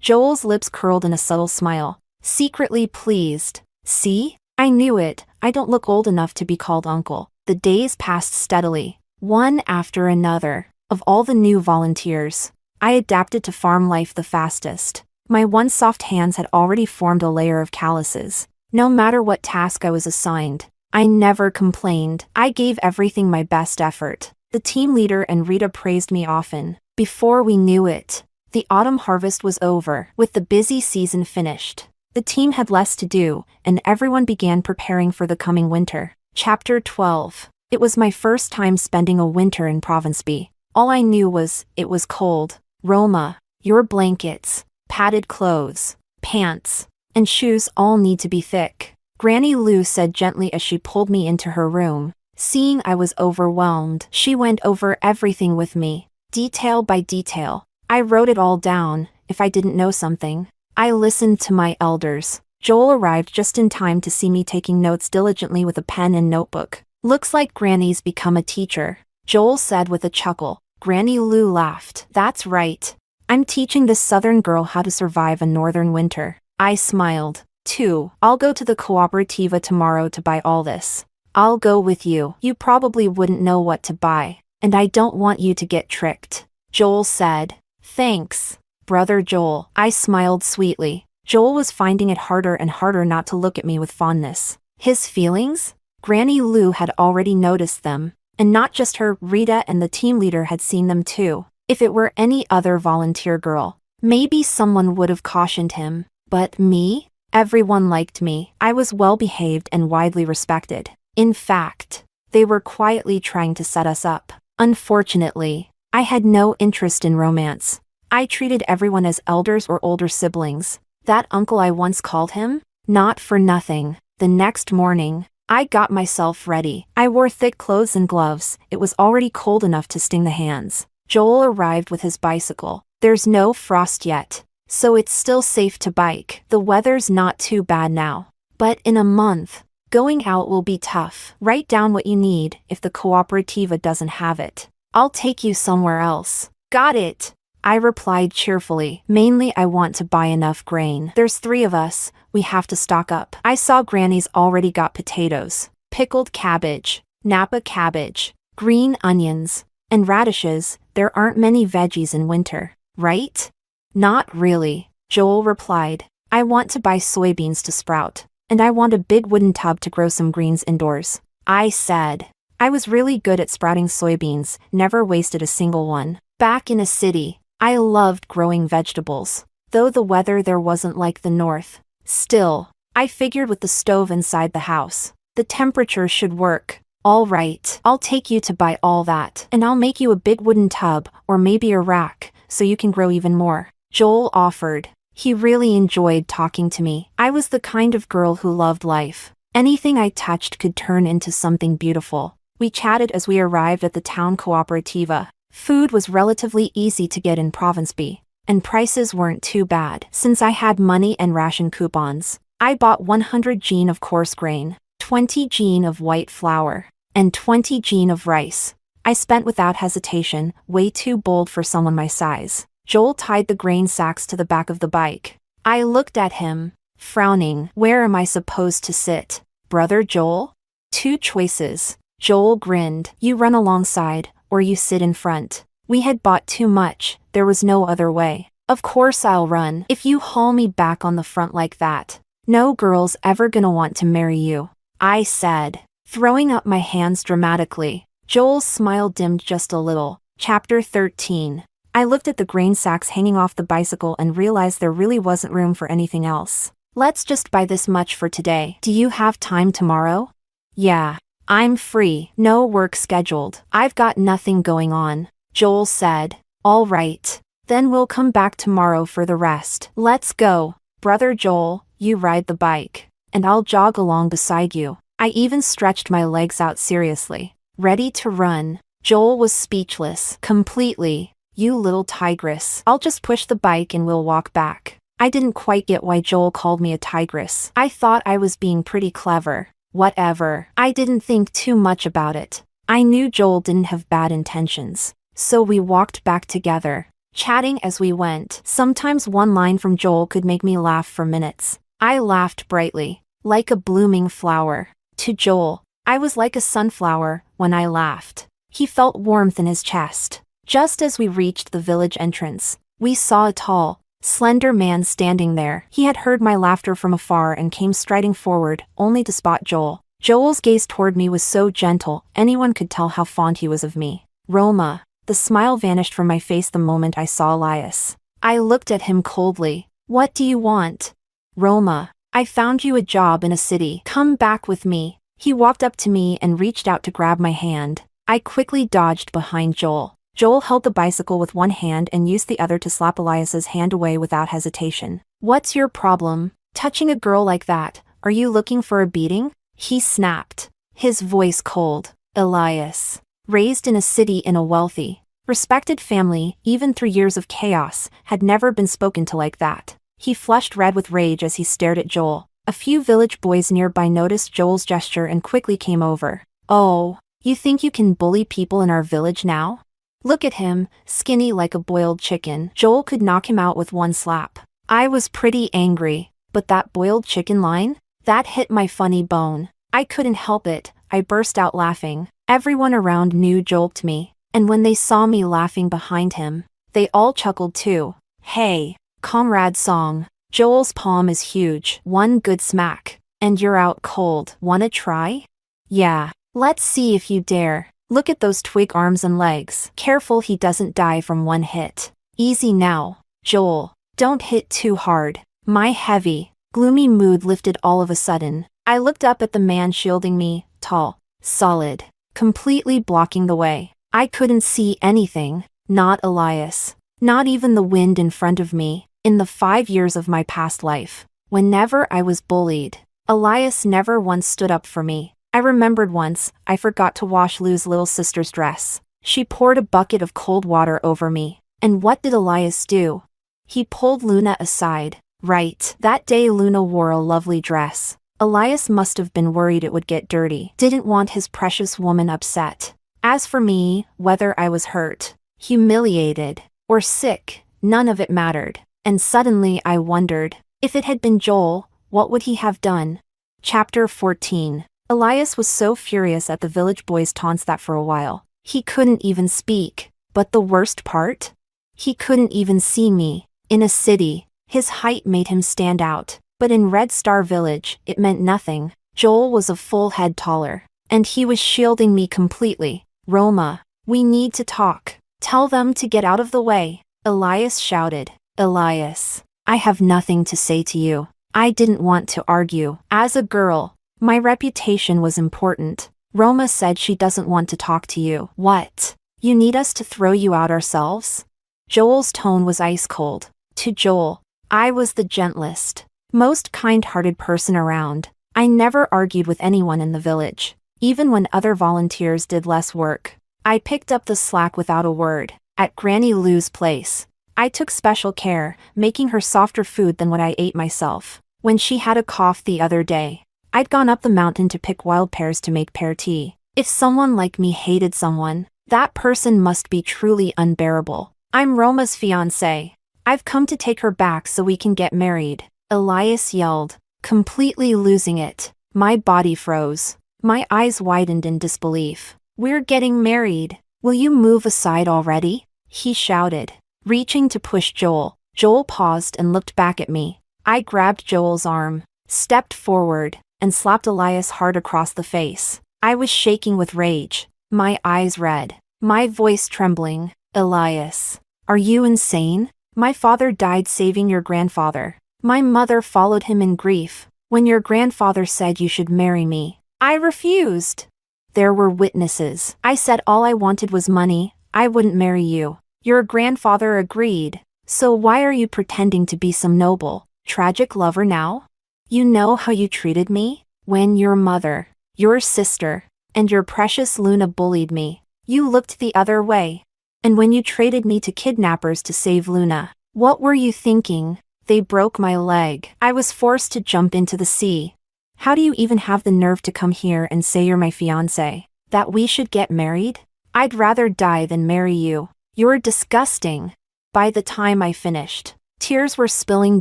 Joel's lips curled in a subtle smile, secretly pleased. See? I knew it. I don't look old enough to be called uncle. The days passed steadily, one after another. Of all the new volunteers, I adapted to farm life the fastest. My once soft hands had already formed a layer of calluses. No matter what task I was assigned, I never complained. I gave everything my best effort. The team leader and Rita praised me often. Before we knew it, the autumn harvest was over. With the busy season finished, the team had less to do, and everyone began preparing for the coming winter. Chapter 12. It was my first time spending a winter in Province B. All I knew was, it was cold. Roma, your blankets, padded clothes, pants, and shoes all need to be thick, Granny Lou said gently as she pulled me into her room. Seeing I was overwhelmed, she went over everything with me, detail by detail. I wrote it all down. If I didn't know something, I listened to my elders. Joel arrived just in time to see me taking notes diligently with a pen and notebook. Looks like Granny's become a teacher, Joel said with a chuckle. Granny Lou laughed. That's right. I'm teaching this southern girl how to survive a northern winter. I smiled, too. I'll go to the cooperativa tomorrow to buy all this. I'll go with you. You probably wouldn't know what to buy, and I don't want you to get tricked, Joel said. Thanks, Brother Joel. I smiled sweetly. Joel was finding it harder and harder not to look at me with fondness. His feelings? Granny Lou had already noticed them, and not just her. Rita and the team leader had seen them too. If it were any other volunteer girl, maybe someone would have cautioned him. But me? Everyone liked me. I was well behaved and widely respected. In fact, they were quietly trying to set us up. Unfortunately, I had no interest in romance. I treated everyone as elders or older siblings. That uncle I once called him? Not for nothing. The next morning, I got myself ready. I wore thick clothes and gloves. It was already cold enough to sting the hands. Joel arrived with his bicycle. There's no frost yet, so it's still safe to bike. The weather's not too bad now. But in a month, going out will be tough. Write down what you need if the cooperativa doesn't have it. I'll take you somewhere else. Got it. I replied cheerfully. Mainly I want to buy enough grain. There's 3 of us, we have to stock up. I saw Granny's already got potatoes, pickled cabbage, Napa cabbage, green onions, and radishes. There aren't many veggies in winter, right? Not really, Joel replied. I want to buy soybeans to sprout, and I want a big wooden tub to grow some greens indoors, I said. I was really good at sprouting soybeans, never wasted a single one. Back in a city, I loved growing vegetables, though the weather there wasn't like the north. Still, I figured with the stove inside the house, the temperature should work. All right, I'll take you to buy all that, and I'll make you a big wooden tub, or maybe a rack, so you can grow even more, Joel offered. He really enjoyed talking to me. I was the kind of girl who loved life. Anything I touched could turn into something beautiful. We chatted as we arrived at the town cooperativa. Food was relatively easy to get in Province B, and prices weren't too bad. Since I had money and ration coupons, I bought 100 jean of coarse grain, 20 jean of white flour, and 20 jean of rice. I spent without hesitation, way too bold for someone my size. Joel tied the grain sacks to the back of the bike. I looked at him, frowning. Where am I supposed to sit, brother Joel? 2 choices. Joel grinned. You run alongside, or you sit in front. We had bought too much, there was no other way. Of course I'll run, if you haul me back on the front like that. No girl's ever gonna want to marry you, I said, throwing up my hands dramatically. Joel's smile dimmed just a little. Chapter 13. I looked at the grain sacks hanging off the bicycle and realized there really wasn't room for anything else. Let's just buy this much for today. Do you have time tomorrow? Yeah. I'm free, no work scheduled. I've got nothing going on, Joel said. All right. Then we'll come back tomorrow for the rest. Let's go, brother Joel, you ride the bike, and I'll jog along beside you. I even stretched my legs out seriously, ready to run. Joel was speechless, completely. You little tigress. I'll just push the bike and we'll walk back. I didn't quite get why Joel called me a tigress. I thought I was being pretty clever. Whatever. I didn't think too much about it. I knew Joel didn't have bad intentions. So we walked back together, chatting as we went. Sometimes one line from Joel could make me laugh for minutes. I laughed brightly, like a blooming flower. To Joel, I was like a sunflower when I laughed. He felt warmth in his chest. Just as we reached the village entrance, we saw a tall, slender man standing there. He had heard my laughter from afar and came striding forward, only to spot Joel. Joel's gaze toward me was so gentle, anyone could tell how fond he was of me. Roma. The smile vanished from my face the moment I saw Elias. I looked at him coldly. What do you want? Roma. I found you a job in a city. Come back with me. He walked up to me and reached out to grab my hand. I quickly dodged behind Joel. Joel held the bicycle with one hand and used the other to slap Elias's hand away without hesitation. What's your problem? Touching a girl like that, are you looking for a beating? He snapped, his voice cold. Elias, raised in a city in a wealthy, respected family, even through years of chaos, had never been spoken to like that. He flushed red with rage as he stared at Joel. A few village boys nearby noticed Joel's gesture and quickly came over. Oh, you think you can bully people in our village now? Look at him, skinny like a boiled chicken. Joel could knock him out with one slap. I was pretty angry, but that boiled chicken line? That hit my funny bone. I couldn't help it, I burst out laughing. Everyone around knew Joel to me, and when they saw me laughing behind him, they all chuckled too. Hey, comrade song. Joel's palm is huge. One good smack, and you're out cold. Wanna try? Yeah, let's see if you dare. Look at those twig arms and legs. Careful he doesn't die from one hit. Easy now, Joel. Don't hit too hard. My heavy, gloomy mood lifted all of a sudden. I looked up at the man shielding me, tall, solid, completely blocking the way. I couldn't see anything, not Elias, not even the wind in front of me. In the 5 years of my past life, whenever I was bullied, Elias never once stood up for me. I remembered once, I forgot to wash Lou's little sister's dress. She poured a bucket of cold water over me. And what did Elias do? He pulled Luna aside. Right, that day Luna wore a lovely dress. Elias must have been worried it would get dirty. Didn't want his precious woman upset. As for me, whether I was hurt, humiliated, or sick, none of it mattered. And suddenly I wondered, if it had been Joel, what would he have done? Chapter 14. Elias was so furious at the village boys' taunts that for a while, he couldn't even speak. But the worst part? He couldn't even see me. In a city, his height made him stand out, but in Red Star Village, it meant nothing. Joel was a full head taller, and he was shielding me completely. Roma, we need to talk. Tell them to get out of the way. Elias shouted. Elias, I have nothing to say to you. I didn't want to argue. As a girl, my reputation was important. Roma said she doesn't want to talk to you. What? You need us to throw you out ourselves? Joel's tone was ice cold. To Joel, I was the gentlest, most kind-hearted person around. I never argued with anyone in the village. Even when other volunteers did less work, I picked up the slack without a word. At Granny Lou's place, I took special care, making her softer food than what I ate myself. When she had a cough the other day, I'd gone up the mountain to pick wild pears to make pear tea. If someone like me hated someone, that person must be truly unbearable. I'm Roma's fiancé. I've come to take her back so we can get married. Elias yelled, completely losing it. My body froze. My eyes widened in disbelief. We're getting married. Will you move aside already? He shouted, reaching to push Joel. Joel paused and looked back at me. I grabbed Joel's arm, stepped forward, and slapped Elias hard across the face. I was shaking with rage, my eyes red, my voice trembling. Elias, are you insane? My father died saving your grandfather. My mother followed him in grief. When your grandfather said you should marry me, I refused. There were witnesses. I said all I wanted was money. I wouldn't marry you. Your grandfather agreed. So why are you pretending to be some noble, tragic lover now? You know how you treated me? When your mother, your sister, and your precious Luna bullied me, you looked the other way. And when you traded me to kidnappers to save Luna, what were you thinking? They broke my leg. I was forced to jump into the sea. How do you even have the nerve to come here and say you're my fiancé? That we should get married? I'd rather die than marry you. You're disgusting. By the time I finished, tears were spilling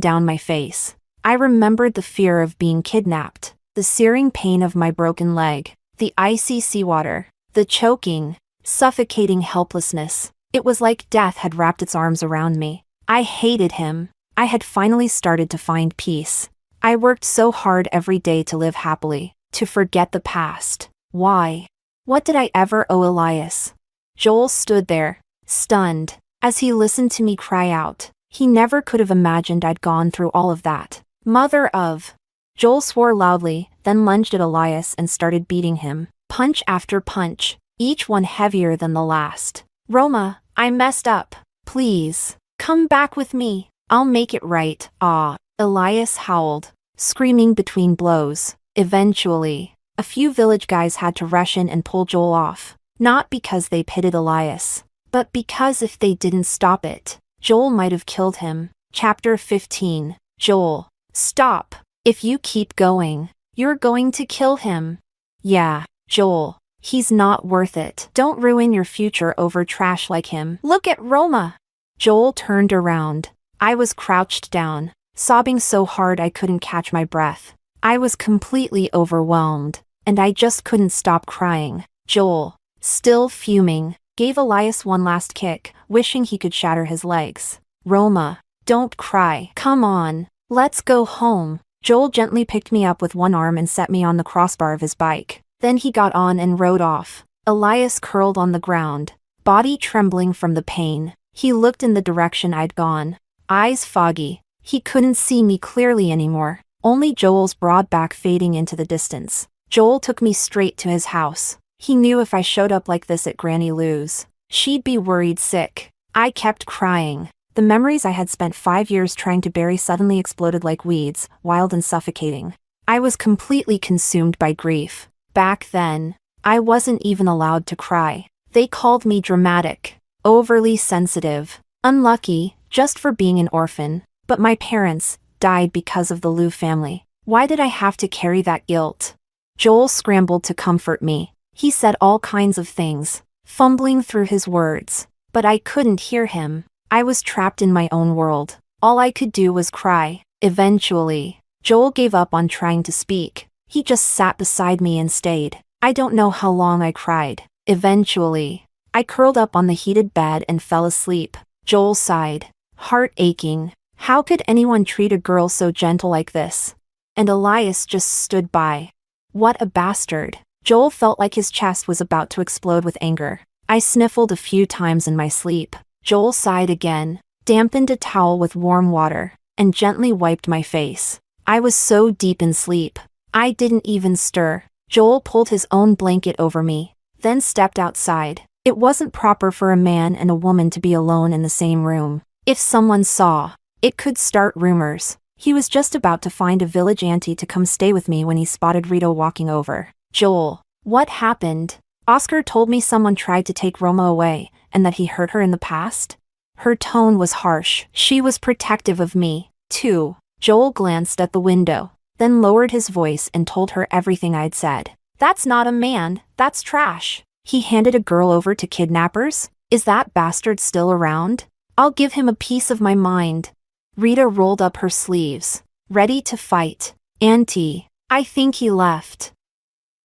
down my face. I remembered the fear of being kidnapped, the searing pain of my broken leg, the icy seawater, the choking, suffocating helplessness. It was like death had wrapped its arms around me. I hated him. I had finally started to find peace. I worked so hard every day to live happily, to forget the past. Why? What did I ever owe Elias? Joel stood there, stunned, as he listened to me cry out. He never could have imagined I'd gone through all of that. Mother of... Joel swore loudly, then lunged at Elias and started beating him, punch after punch, each one heavier than the last. Roma, I messed up. Please, come back with me. I'll make it right. Ah. Elias howled, screaming between blows. Eventually, a few village guys had to rush in and pull Joel off. Not because they pitied Elias, but because if they didn't stop it, Joel might have killed him. Chapter 15. Joel, stop. If you keep going, you're going to kill him. Yeah, Joel, he's not worth it. Don't ruin your future over trash like him. Look at Roma. Joel turned around. I was crouched down, sobbing so hard I couldn't catch my breath. I was completely overwhelmed, and I just couldn't stop crying. Joel, still fuming, gave Elias one last kick, wishing he could shatter his legs. Roma, don't cry. Come on, let's go home. Joel gently picked me up with one arm and set me on the crossbar of his bike. Then he got on and rode off. Elias curled on the ground, body trembling from the pain. He looked in the direction I'd gone, eyes foggy. He couldn't see me clearly anymore, only Joel's broad back fading into the distance. Joel took me straight to his house. He knew if I showed up like this at Granny Lou's, she'd be worried sick. I kept crying. The memories I had spent 5 years trying to bury suddenly exploded like weeds, wild and suffocating. I was completely consumed by grief. Back then, I wasn't even allowed to cry. They called me dramatic, overly sensitive, unlucky, just for being an orphan. But my parents died because of the Lou family. Why did I have to carry that guilt? Joel scrambled to comfort me. He said all kinds of things, fumbling through his words, but I couldn't hear him. I was trapped in my own world. All I could do was cry. Eventually, Joel gave up on trying to speak. He just sat beside me and stayed. I don't know how long I cried. Eventually, I curled up on the heated bed and fell asleep. Joel sighed, heart aching. How could anyone treat a girl so gentle like this? And Elias just stood by. What a bastard. Joel felt like his chest was about to explode with anger. I sniffled a few times in my sleep. Joel sighed again, dampened a towel with warm water, and gently wiped my face. I was so deep in sleep. I didn't even stir. Joel pulled his own blanket over me, then stepped outside. It wasn't proper for a man and a woman to be alone in the same room. If someone saw, it could start rumors. He was just about to find a village auntie to come stay with me when he spotted Rita walking over. Joel, what happened? Oscar told me someone tried to take Roma away, and that he hurt her in the past. Her tone was harsh. She was protective of me, too. Joel glanced at the window, then lowered his voice and told her everything I'd said. That's not a man, that's trash. He handed a girl over to kidnappers? Is that bastard still around? I'll give him a piece of my mind. Rita rolled up her sleeves, ready to fight. Auntie, I think he left.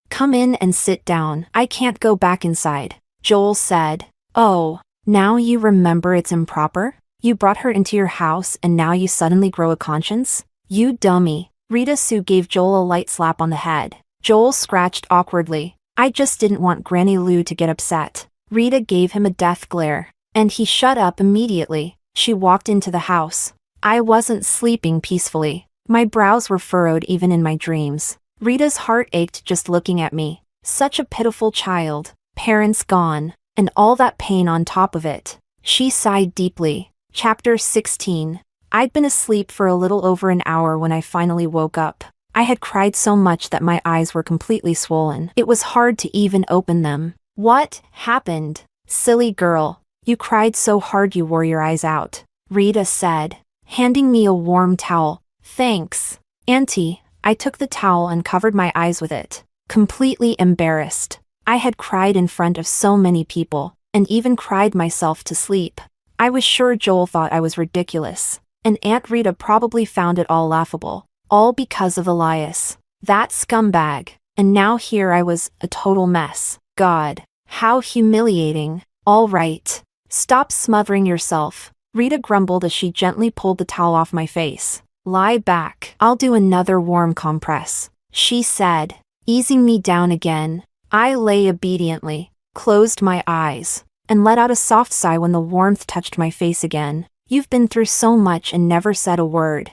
Come in and sit down. I can't go back inside, Joel said. Oh, now you remember it's improper? You brought her into your house and now you suddenly grow a conscience? You dummy. Rita Sue gave Joel a light slap on the head. Joel scratched awkwardly. I just didn't want Granny Lou to get upset. Rita gave him a death glare, and he shut up immediately. She walked into the house. I wasn't sleeping peacefully. My brows were furrowed even in my dreams. Rita's heart ached just looking at me. Such a pitiful child. Parents gone. And all that pain on top of it. She sighed deeply. Chapter 16. I'd been asleep for a little over an hour when I finally woke up. I had cried so much that my eyes were completely swollen. It was hard to even open them. What happened? Silly girl. You cried so hard you wore your eyes out, Rita said, handing me a warm towel. Thanks. Auntie, I took the towel and covered my eyes with it, completely embarrassed. I had cried in front of so many people, and even cried myself to sleep. I was sure Joel thought I was ridiculous, and Aunt Rita probably found it all laughable, all because of Elias. That scumbag. And now here I was, a total mess. God, how humiliating. All right. Stop smothering yourself, Rita grumbled as she gently pulled the towel off my face. Lie back. I'll do another warm compress, she said, easing me down again. I lay obediently, closed my eyes, and let out a soft sigh when the warmth touched my face again. You've been through so much and never said a word.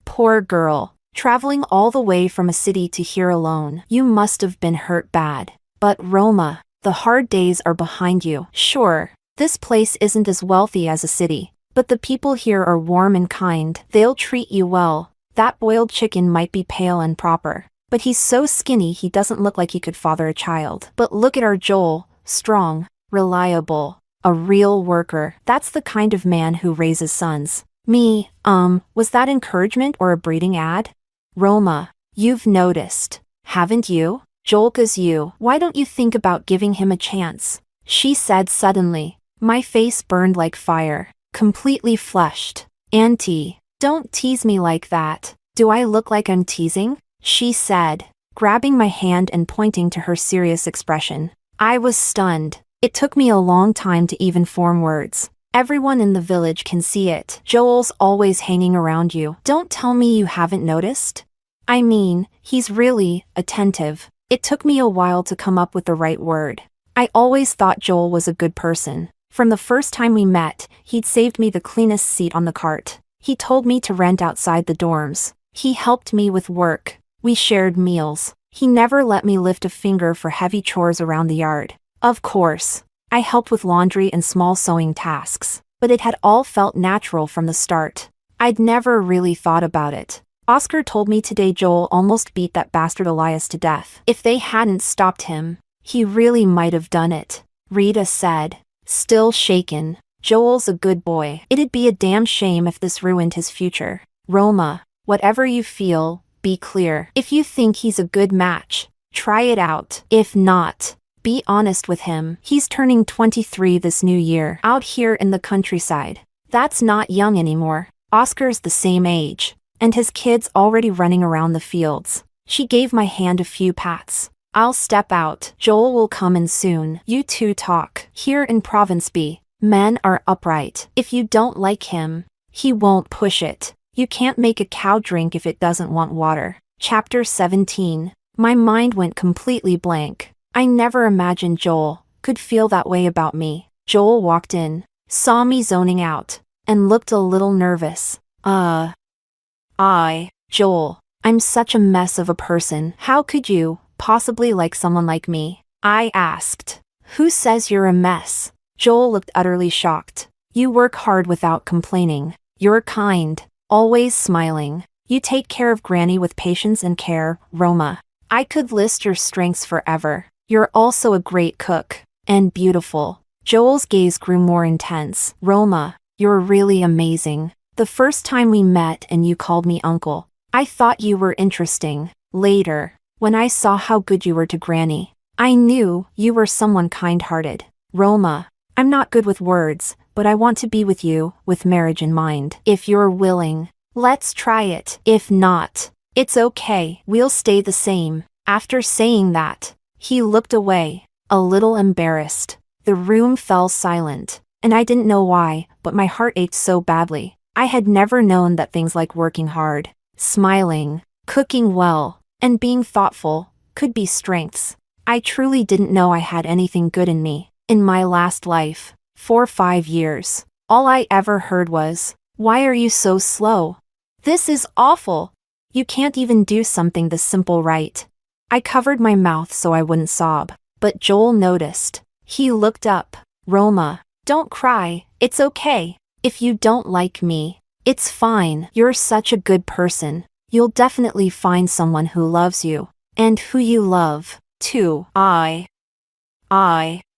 Poor girl, traveling all the way from a city to here alone. You must have been hurt bad. But Roma, the hard days are behind you. Sure, this place isn't as wealthy as a city, but the people here are warm and kind. They'll treat you well. That boiled chicken might be pale and proper, but he's so skinny he doesn't look like he could father a child. But look at our Joel, strong, reliable, a real worker. That's the kind of man who raises sons. Me, was that encouragement or a breeding ad? Roma, you've noticed, haven't you? Joel's you. Why don't you think about giving him a chance? She said suddenly. My face burned like fire, completely flushed. Auntie, don't tease me like that. Do I look like I'm teasing? She said, grabbing my hand and pointing to her serious expression. I was stunned. It took me a long time to even form words. Everyone in the village can see it. Joel's always hanging around you. Don't tell me you haven't noticed. I mean, he's really attentive. It took me a while to come up with the right word. I always thought Joel was a good person. From the first time we met, he'd saved me the cleanest seat on the cart. He told me to rent outside the dorms. He helped me with work. We shared meals. He never let me lift a finger for heavy chores around the yard. Of course, I helped with laundry and small sewing tasks, but it had all felt natural from the start. I'd never really thought about it. Oscar told me today Joel almost beat that bastard Elias to death. If they hadn't stopped him, he really might have done it, Rita said, still shaken. Joel's a good boy. It'd be a damn shame if this ruined his future. Roma, whatever you feel, be clear. If you think he's a good match, try it out. If not, Be honest with him. He's turning 23 this new year, out here in the countryside. That's not young anymore. Oscar's the same age, and his kid's already running around the fields. She gave my hand a few pats. I'll step out. Joel will come in soon. You two talk. Here in Province B, men are upright. If you don't like him, he won't push it. You can't make a cow drink if it doesn't want water. Chapter 17. My mind went completely blank. I never imagined Joel could feel that way about me. Joel walked in, saw me zoning out, and looked a little nervous. Joel, I'm such a mess of a person. How could you possibly like someone like me? I asked. Who says you're a mess? Joel looked utterly shocked. You work hard without complaining. You're kind, always smiling. You take care of Granny with patience and care, Roma. I could list your strengths forever. You're also a great cook. And beautiful. Joel's gaze grew more intense. Roma, you're really amazing. The first time we met and you called me uncle, I thought you were interesting. Later, when I saw how good you were to Granny, I knew you were someone kind-hearted. Roma, I'm not good with words, but I want to be with you, with marriage in mind. If you're willing, let's try it. If not, it's okay. We'll stay the same. After saying that, he looked away, a little embarrassed. The room fell silent, and I didn't know why, but my heart ached so badly. I had never known that things like working hard, smiling, cooking well, and being thoughtful could be strengths. I truly didn't know I had anything good in me. In my last life, for 5 years, all I ever heard was, "Why are you so slow? This is awful. You can't even do something this simple right." I covered my mouth so I wouldn't sob, but Joel noticed. He looked up. Roma, don't cry, it's okay. If you don't like me, it's fine. You're such a good person. You'll definitely find someone who loves you, and who you love, too.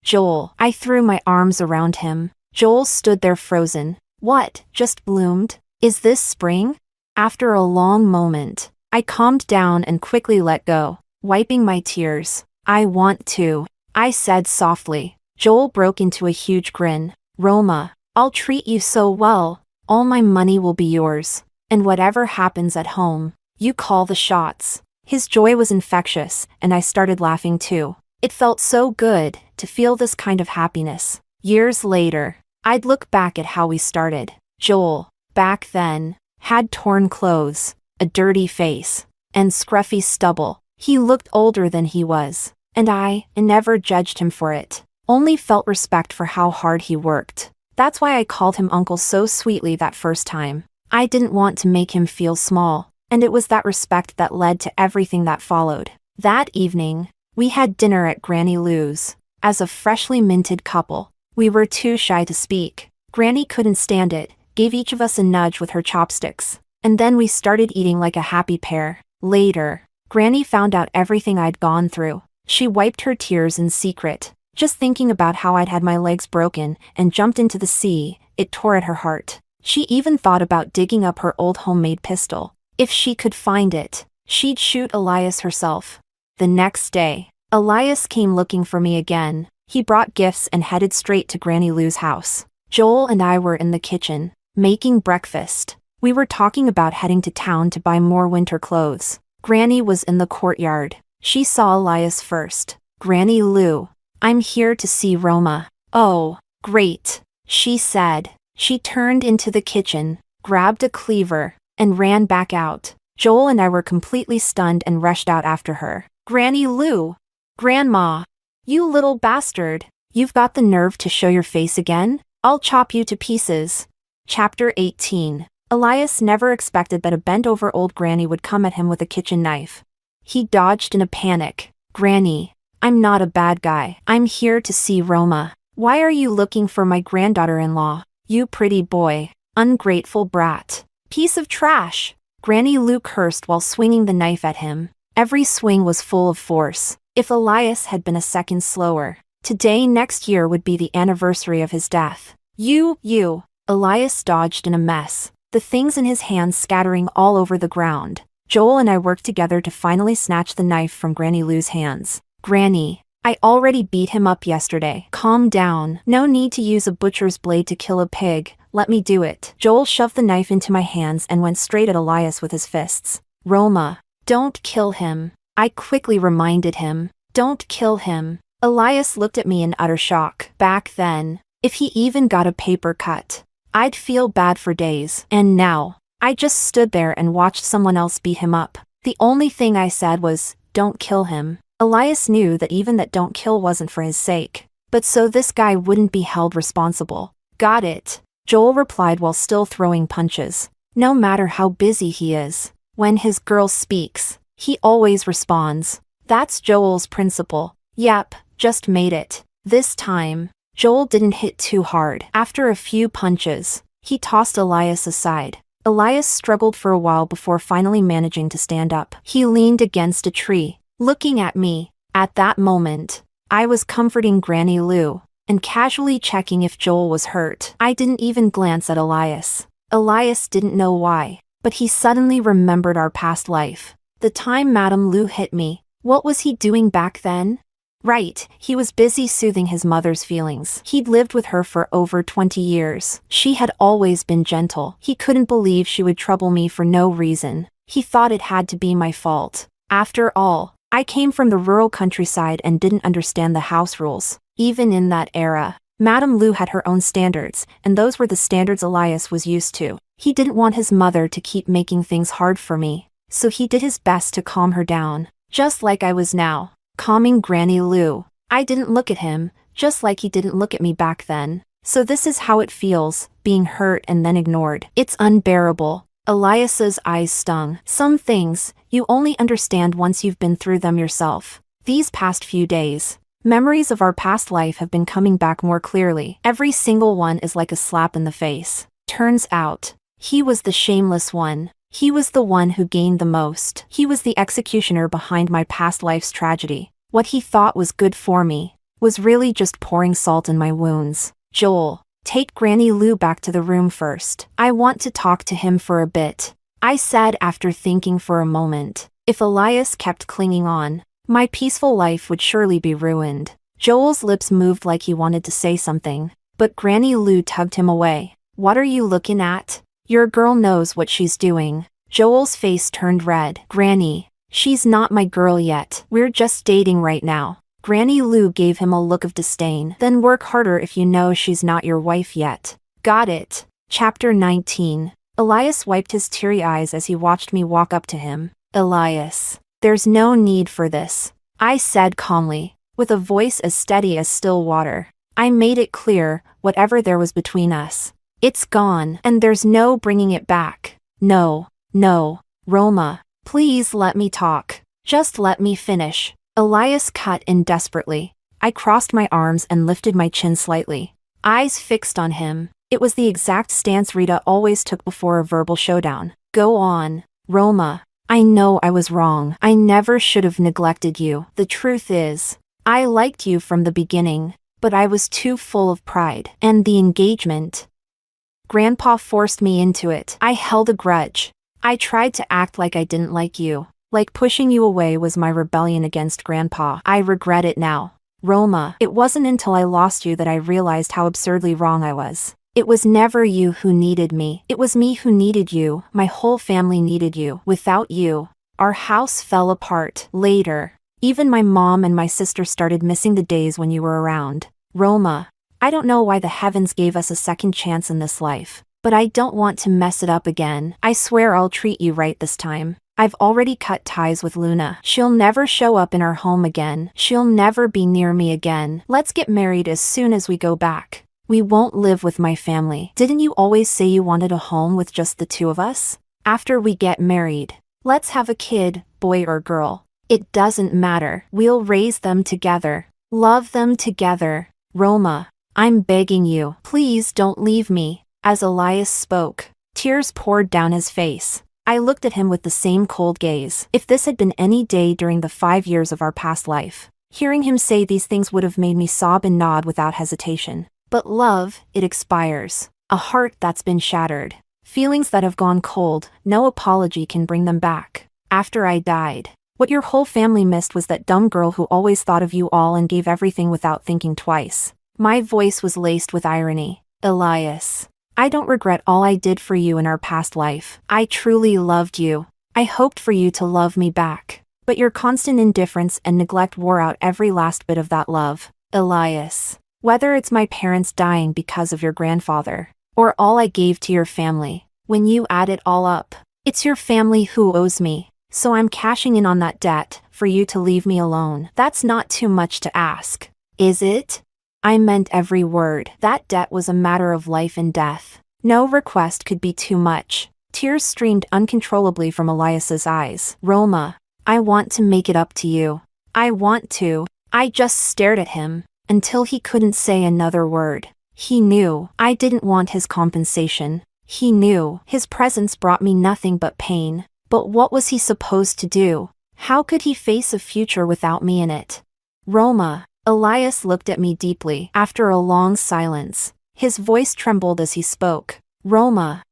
Joel. I threw my arms around him. Joel stood there frozen. What, just bloomed? Is this spring? After a long moment, I calmed down and quickly let go, wiping my tears. I want to, I said softly. Joel broke into a huge grin. Roma, I'll treat you so well. All my money will be yours. And whatever happens at home, you call the shots. His joy was infectious, and I started laughing too. It felt so good to feel this kind of happiness. Years later, I'd look back at how we started. Joel, back then, had torn clothes, a dirty face, and scruffy stubble. He looked older than he was, and I never judged him for it. Only felt respect for how hard he worked. That's why I called him uncle so sweetly that first time. I didn't want to make him feel small, and it was that respect that led to everything that followed. That evening, we had dinner at Granny Lou's. As a freshly minted couple, we were too shy to speak. Granny couldn't stand it, gave each of us a nudge with her chopsticks, and then we started eating like a happy pair. Later, Granny found out everything I'd gone through. She wiped her tears in secret. Just thinking about how I'd had my legs broken and jumped into the sea, it tore at her heart. She even thought about digging up her old homemade pistol. If she could find it, she'd shoot Elias herself. The next day, Elias came looking for me again. He brought gifts and headed straight to Granny Lou's house. Joel and I were in the kitchen, making breakfast. We were talking about heading to town to buy more winter clothes. Granny was in the courtyard. She saw Elias first. Granny Lou, I'm here to see Roma. Oh, great, she said. She turned into the kitchen, grabbed a cleaver, and ran back out. Joel and I were completely stunned and rushed out after her. Granny Lou! Grandma! You little bastard! You've got the nerve to show your face again? I'll chop you to pieces. Chapter 18. Elias never expected that a bent-over old granny would come at him with a kitchen knife. He dodged in a panic. Granny, I'm not a bad guy. I'm here to see Roma. Why are you looking for my granddaughter-in-law? You pretty boy. Ungrateful brat. Piece of trash. Granny Lou cursed while swinging the knife at him. Every swing was full of force. If Elias had been a second slower, today next year would be the anniversary of his death. You. Elias dodged in a mess, the things in his hands scattering all over the ground. Joel and I worked together to finally snatch the knife from Granny Lou's hands. Granny, I already beat him up yesterday. Calm down. No need to use a butcher's blade to kill a pig. Let me do it. Joel shoved the knife into my hands and went straight at Elias with his fists. Roma, don't kill him. I quickly reminded him. Don't kill him. Elias looked at me in utter shock. Back then, if he even got a paper cut, I'd feel bad for days. And now, I just stood there and watched someone else beat him up. The only thing I said was, don't kill him. Elias knew that even that don't kill wasn't for his sake. But so this guy wouldn't be held responsible. Got it, Joel replied while still throwing punches. No matter how busy he is, when his girl speaks, he always responds. That's Joel's principle. Yep, just made it. This time, Joel didn't hit too hard. After a few punches, he tossed Elias aside. Elias struggled for a while before finally managing to stand up. He leaned against a tree, looking at me. At that moment, I was comforting Granny Lou and casually checking if Joel was hurt. I didn't even glance at Elias. Elias didn't know why, but he suddenly remembered our past life. The time Madame Lou hit me. What was he doing back then? Right, he was busy soothing his mother's feelings. He'd lived with her for over 20 years. She had always been gentle. He couldn't believe she would trouble me for no reason. He thought it had to be my fault. After all, I came from the rural countryside and didn't understand the house rules. Even in that era, Madame Lou had her own standards, and those were the standards Elias was used to. He didn't want his mother to keep making things hard for me, so he did his best to calm her down, just like I was now calming Granny Lou. I didn't look at him, just like he didn't look at me back then. So this is how it feels, being hurt and then ignored. It's unbearable. Elias's eyes stung. Some things, you only understand once you've been through them yourself. These past few days, memories of our past life have been coming back more clearly. Every single one is like a slap in the face. Turns out, he was the shameless one. He was the one who gained the most. He was the executioner behind my past life's tragedy. What he thought was good for me was really just pouring salt in my wounds. Joel, take Granny Lou back to the room first. I want to talk to him for a bit, I said after thinking for a moment. If Elias kept clinging on, my peaceful life would surely be ruined. Joel's lips moved like he wanted to say something, but Granny Lou tugged him away. What are you looking at? Your girl knows what she's doing. Joel's face turned red. Granny, she's not my girl yet. We're just dating right now. Granny Lou gave him a look of disdain. Then work harder if you know she's not your wife yet. Got it. Chapter 19. Elias wiped his teary eyes as he watched me walk up to him. Elias, there's no need for this, I said calmly, with a voice as steady as still water. I made it clear, whatever there was between us, it's gone, and there's no bringing it back. No, Roma, please let me talk. Just let me finish. Elias cut in desperately. I crossed my arms and lifted my chin slightly, eyes fixed on him. It was the exact stance Rita always took before a verbal showdown. Go on, Roma. I know I was wrong. I never should have neglected you. The truth is, I liked you from the beginning, but I was too full of pride. And the engagement, Grandpa forced me into it. I held a grudge. I tried to act like I didn't like you. Like pushing you away was my rebellion against Grandpa. I regret it now. Roma, it wasn't until I lost you that I realized how absurdly wrong I was. It was never you who needed me. It was me who needed you. My whole family needed you. Without you, our house fell apart. Later, even my mom and my sister started missing the days when you were around. Roma, I don't know why the heavens gave us a second chance in this life, but I don't want to mess it up again. I swear I'll treat you right this time. I've already cut ties with Luna. She'll never show up in our home again. She'll never be near me again. Let's get married as soon as we go back. We won't live with my family. Didn't you always say you wanted a home with just the two of us? After we get married, let's have a kid, boy or girl. It doesn't matter. We'll raise them together. Love them together. Roma, I'm begging you, please don't leave me. As Elias spoke, tears poured down his face. I looked at him with the same cold gaze. If this had been any day during the 5 years of our past life, hearing him say these things would have made me sob and nod without hesitation. But love, it expires. A heart that's been shattered. Feelings that have gone cold, no apology can bring them back. After I died, What your whole family missed was that dumb girl who always thought of you all and gave everything without thinking twice. My voice was laced with irony. Elias. I don't regret all I did for you in our past life. I truly loved you. I hoped for you to love me back. But your constant indifference and neglect wore out every last bit of that love. Elias. Whether it's my parents dying because of your grandfather, or all I gave to your family, when you add it all up, it's your family who owes me. So I'm cashing in on that debt, for you to leave me alone. That's not too much to ask, is it? I meant every word. That debt was a matter of life and death. No request could be too much. Tears streamed uncontrollably from Elias's eyes. Roma, I want to make it up to you. I want to. I just stared at him, until he couldn't say another word. He knew I didn't want his compensation. He knew his presence brought me nothing but pain. But what was he supposed to do? How could he face a future without me in it? Roma. Elias looked at me deeply after a long silence. His voice trembled as he spoke. Roma.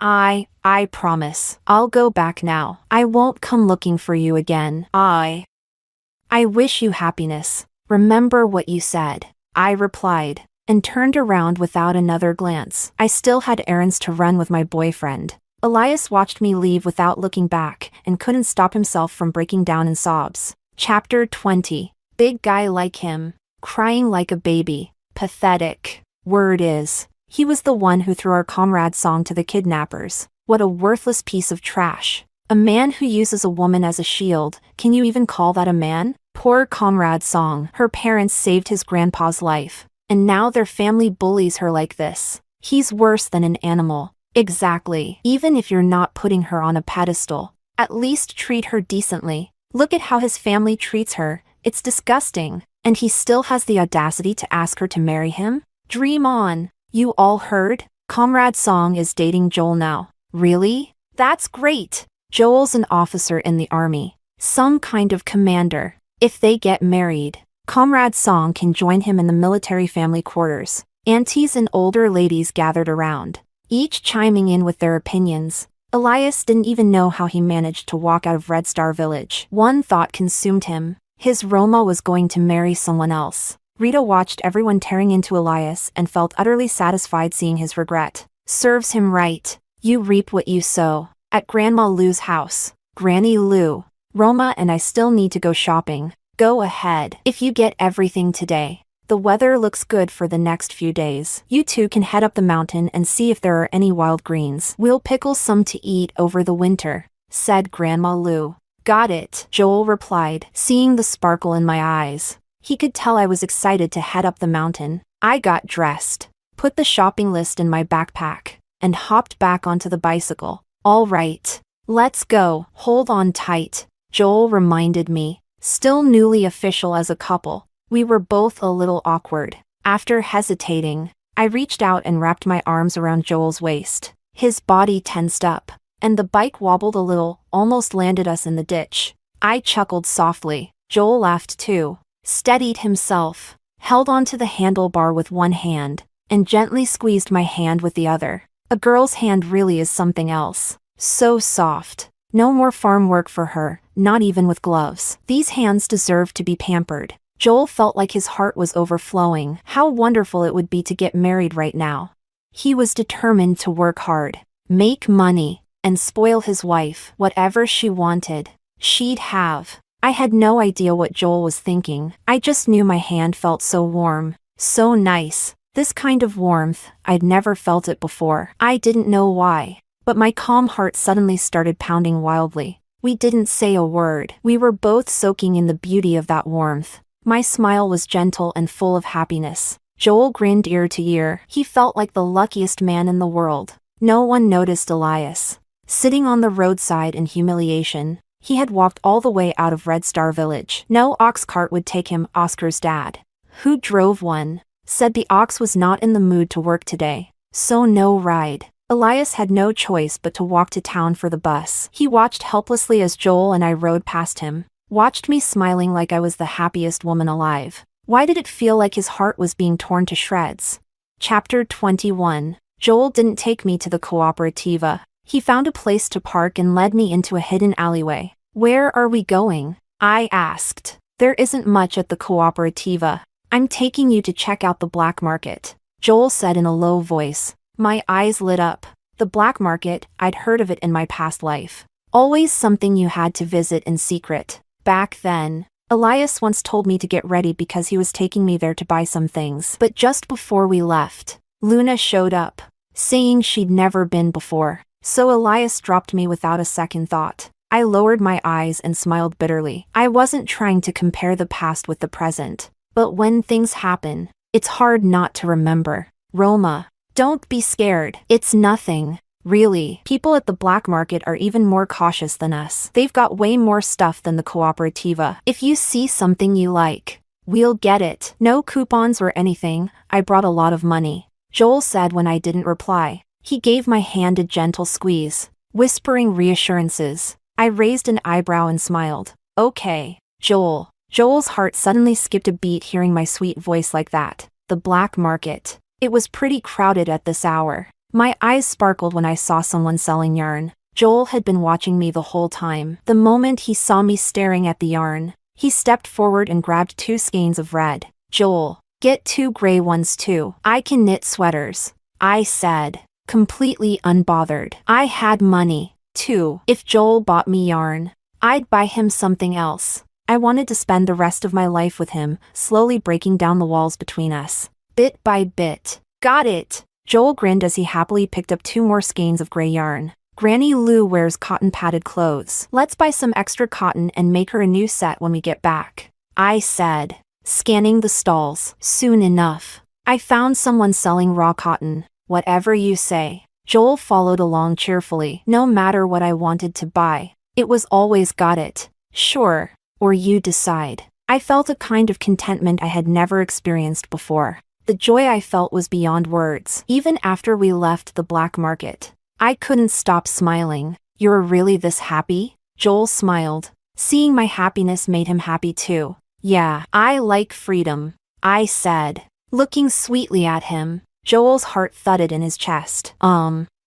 I promise. I'll go back now. I won't come looking for you again. I wish you happiness. Remember what you said. I replied, and turned around without another glance. I still had errands to run with my boyfriend. Elias watched me leave without looking back and couldn't stop himself from breaking down in sobs. Chapter 20. Big guy like him, crying like a baby. Pathetic. Word is, he was the one who threw our comrade song to the kidnappers. What a worthless piece of trash. A man who uses a woman as a shield, can you even call that a man? Poor comrade song. Her parents saved his grandpa's life, and now their family bullies her like this. He's worse than an animal. Exactly. Even if you're not putting her on a pedestal, at least treat her decently. Look at how his family treats her. It's disgusting. And he still has the audacity to ask her to marry him? Dream on. You all heard? Comrade Song is dating Joel now. Really? That's great. Joel's an officer in the army. Some kind of commander. If they get married, Comrade Song can join him in the military family quarters. Aunties and older ladies gathered around, each chiming in with their opinions. Elias didn't even know how he managed to walk out of Red Star Village. One thought consumed him. His Roma was going to marry someone else. Rita watched everyone tearing into Elias and felt utterly satisfied seeing his regret. Serves him right. You reap what you sow. At Grandma Lou's house. Granny Lou. Roma and I still need to go shopping. Go ahead. If you get everything today. The weather looks good for the next few days. You two can head up the mountain and see if there are any wild greens. We'll pickle some to eat over the winter, said Grandma Lou. Got it, Joel replied, seeing the sparkle in my eyes. He could tell I was excited to head up the mountain. I got dressed, put the shopping list in my backpack, and hopped back onto the bicycle. All right, let's go. Hold on tight, Joel reminded me. Still newly official as a couple, we were both a little awkward. After hesitating, I reached out and wrapped my arms around Joel's waist. His body tensed up, and the bike wobbled a little, almost landed us in the ditch. I chuckled softly. Joel laughed too, steadied himself, held onto the handlebar with one hand, and gently squeezed my hand with the other. A girl's hand really is something else. So soft. No more farm work for her, not even with gloves. These hands deserve to be pampered. Joel felt like his heart was overflowing. How wonderful it would be to get married right now. He was determined to work hard, make money, and spoil his wife. Whatever she wanted, she'd have. I had no idea what Joel was thinking. I just knew my hand felt so warm, so nice. This kind of warmth, I'd never felt it before. I didn't know why, but my calm heart suddenly started pounding wildly. We didn't say a word. We were both soaking in the beauty of that warmth. My smile was gentle and full of happiness. Joel grinned ear to ear. He felt like the luckiest man in the world. No one noticed Elias. Sitting on the roadside in humiliation, he had walked all the way out of Red Star Village. No ox cart would take him. Oscar's dad, who drove one, said the ox was not in the mood to work today, so no ride. Elias had no choice but to walk to town for the bus. He watched helplessly as Joel and I rode past him, watched me smiling like I was the happiest woman alive. Why did it feel like his heart was being torn to shreds? Chapter 21. Joel didn't take me to the cooperativa. He found a place to park and led me into a hidden alleyway. Where are we going? I asked. There isn't much at the cooperativa. I'm taking you to check out the black market, Joel said in a low voice. My eyes lit up. The black market, I'd heard of it in my past life. Always something you had to visit in secret. Back then, Elias once told me to get ready because he was taking me there to buy some things. But just before we left, Luna showed up, saying she'd never been before. So Elias dropped me without a second thought. I lowered my eyes and smiled bitterly. I wasn't trying to compare the past with the present. But when things happen, it's hard not to remember. Roma, don't be scared. It's nothing. Really, people at the black market are even more cautious than us. They've got way more stuff than the cooperativa. If you see something you like, we'll get it. No coupons or anything. I brought a lot of money, Joel said when I didn't reply. He gave my hand a gentle squeeze, whispering reassurances. I raised an eyebrow and smiled. Okay, Joel. Joel's heart suddenly skipped a beat hearing my sweet voice like that. The black market. It was pretty crowded at this hour. My eyes sparkled when I saw someone selling yarn. Joel had been watching me the whole time. The moment he saw me staring at the yarn, he stepped forward and grabbed 2 skeins of red. Joel, get 2 gray ones too. I can knit sweaters, I said, completely unbothered. I had money, too. If Joel bought me yarn, I'd buy him something else. I wanted to spend the rest of my life with him, slowly breaking down the walls between us. Bit by bit. Got it. Joel grinned as he happily picked up 2 more skeins of gray yarn. Granny Lou wears cotton-padded clothes. Let's buy some extra cotton and make her a new set when we get back, I said, scanning the stalls. Soon enough, I found someone selling raw cotton. Whatever you say. Joel followed along cheerfully. No matter what I wanted to buy, it was always got it. Sure, or you decide. I felt a kind of contentment I had never experienced before. The joy I felt was beyond words. Even after we left the black market, I couldn't stop smiling. You're really this happy? Joel smiled. Seeing my happiness made him happy too. Yeah, I like freedom, I said, looking sweetly at him. Joel's heart thudded in his chest.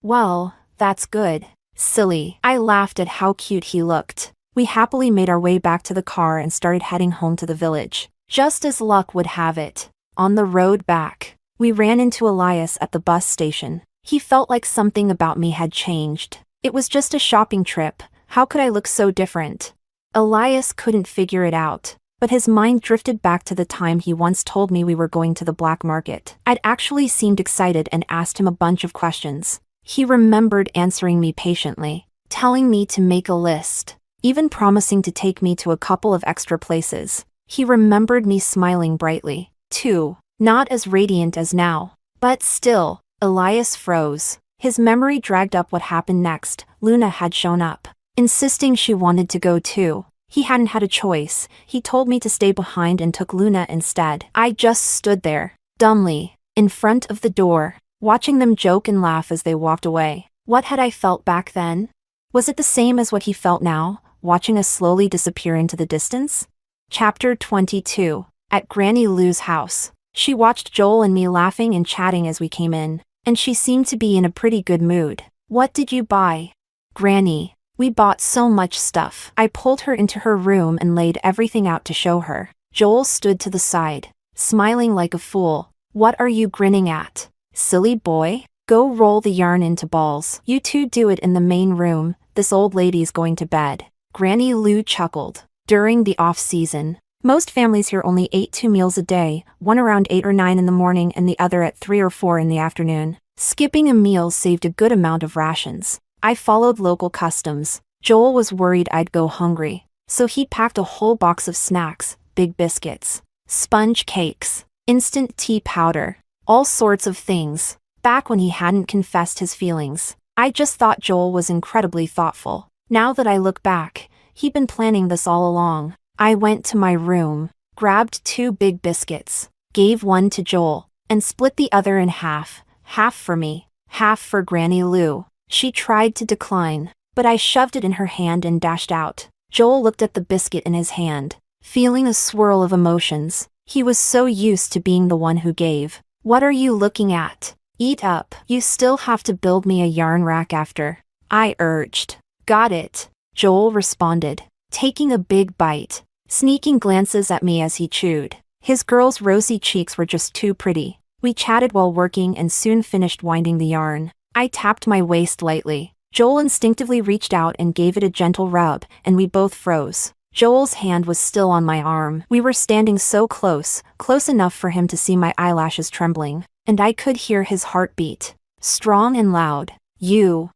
Well, that's good. Silly. I laughed at how cute he looked. We happily made our way back to the car and started heading home to the village. Just as luck would have it, on the road back, we ran into Elias at the bus station. He felt like something about me had changed. It was just a shopping trip. How could I look so different? Elias couldn't figure it out, but his mind drifted back to the time he once told me we were going to the black market. I'd actually seemed excited and asked him a bunch of questions. He remembered answering me patiently, telling me to make a list, even promising to take me to a couple of extra places. He remembered me smiling brightly, too, not as radiant as now. But still, Elias froze. His memory dragged up what happened next. Luna had shown up, insisting she wanted to go too. He hadn't had a choice. He told me to stay behind and took Luna instead. I just stood there, dumbly, in front of the door, watching them joke and laugh as they walked away. What had I felt back then? Was it the same as what he felt now, watching us slowly disappear into the distance? Chapter 22. At Granny Lou's house. She watched Joel and me laughing and chatting as we came in, and she seemed to be in a pretty good mood. What did you buy? Granny, we bought so much stuff. I pulled her into her room and laid everything out to show her. Joel stood to the side, smiling like a fool. What are you grinning at? Silly boy? Go roll the yarn into balls. You two do it in the main room. This old lady's going to bed. Granny Lou chuckled. During the off-season, most families here only ate 2 meals a day, one around 8 or 9 in the morning and the other at 3 or 4 in the afternoon. Skipping a meal saved a good amount of rations. I followed local customs. Joel was worried I'd go hungry, so he packed a whole box of snacks, big biscuits, sponge cakes, instant tea powder, all sorts of things. Back when he hadn't confessed his feelings, I just thought Joel was incredibly thoughtful. Now that I look back, he'd been planning this all along. I went to my room, grabbed 2 big biscuits, gave one to Joel, and split the other in half for me, half for Granny Lou. She tried to decline, but I shoved it in her hand and dashed out. Joel looked at the biscuit in his hand, feeling a swirl of emotions. He was so used to being the one who gave. What are you looking at? Eat up. You still have to build me a yarn rack after, I urged. Got it, Joel responded. taking a big bite, sneaking glances at me as he chewed. His girl's rosy cheeks were just too pretty. We chatted while working and soon finished winding the yarn. I tapped my waist lightly. Joel instinctively reached out and gave it a gentle rub, and we both froze. Joel's hand was still on my arm. We were standing so close, close enough for him to see my eyelashes trembling, and I could hear his heartbeat. Strong and loud. You.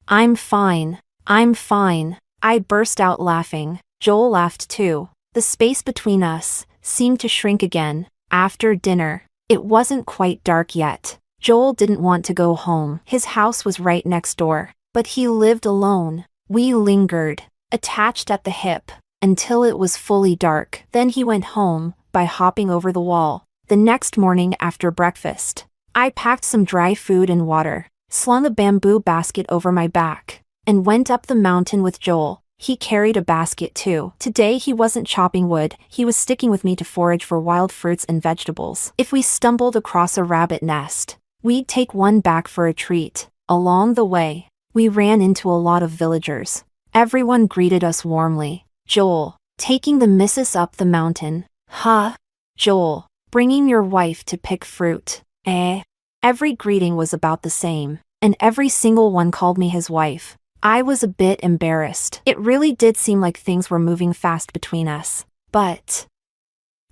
I'm fine. I'm fine. I burst out laughing. Joel laughed too. The space between us seemed to shrink again. After dinner, it wasn't quite dark yet. Joel didn't want to go home. His house was right next door, but he lived alone. We lingered, attached at the hip, until it was fully dark. Then he went home by hopping over the wall. The next morning after breakfast, I packed some dry food and water, slung a bamboo basket over my back, and went up the mountain with Joel. He carried a basket too. Today he wasn't chopping wood, he was sticking with me to forage for wild fruits and vegetables. If we stumbled across a rabbit nest, we'd take one back for a treat. Along the way, we ran into a lot of villagers. Everyone greeted us warmly. Joel, taking the missus up the mountain. Huh? Joel, bringing your wife to pick fruit. Eh? Every greeting was about the same, and every single one called me his wife. I was a bit embarrassed. It really did seem like things were moving fast between us. But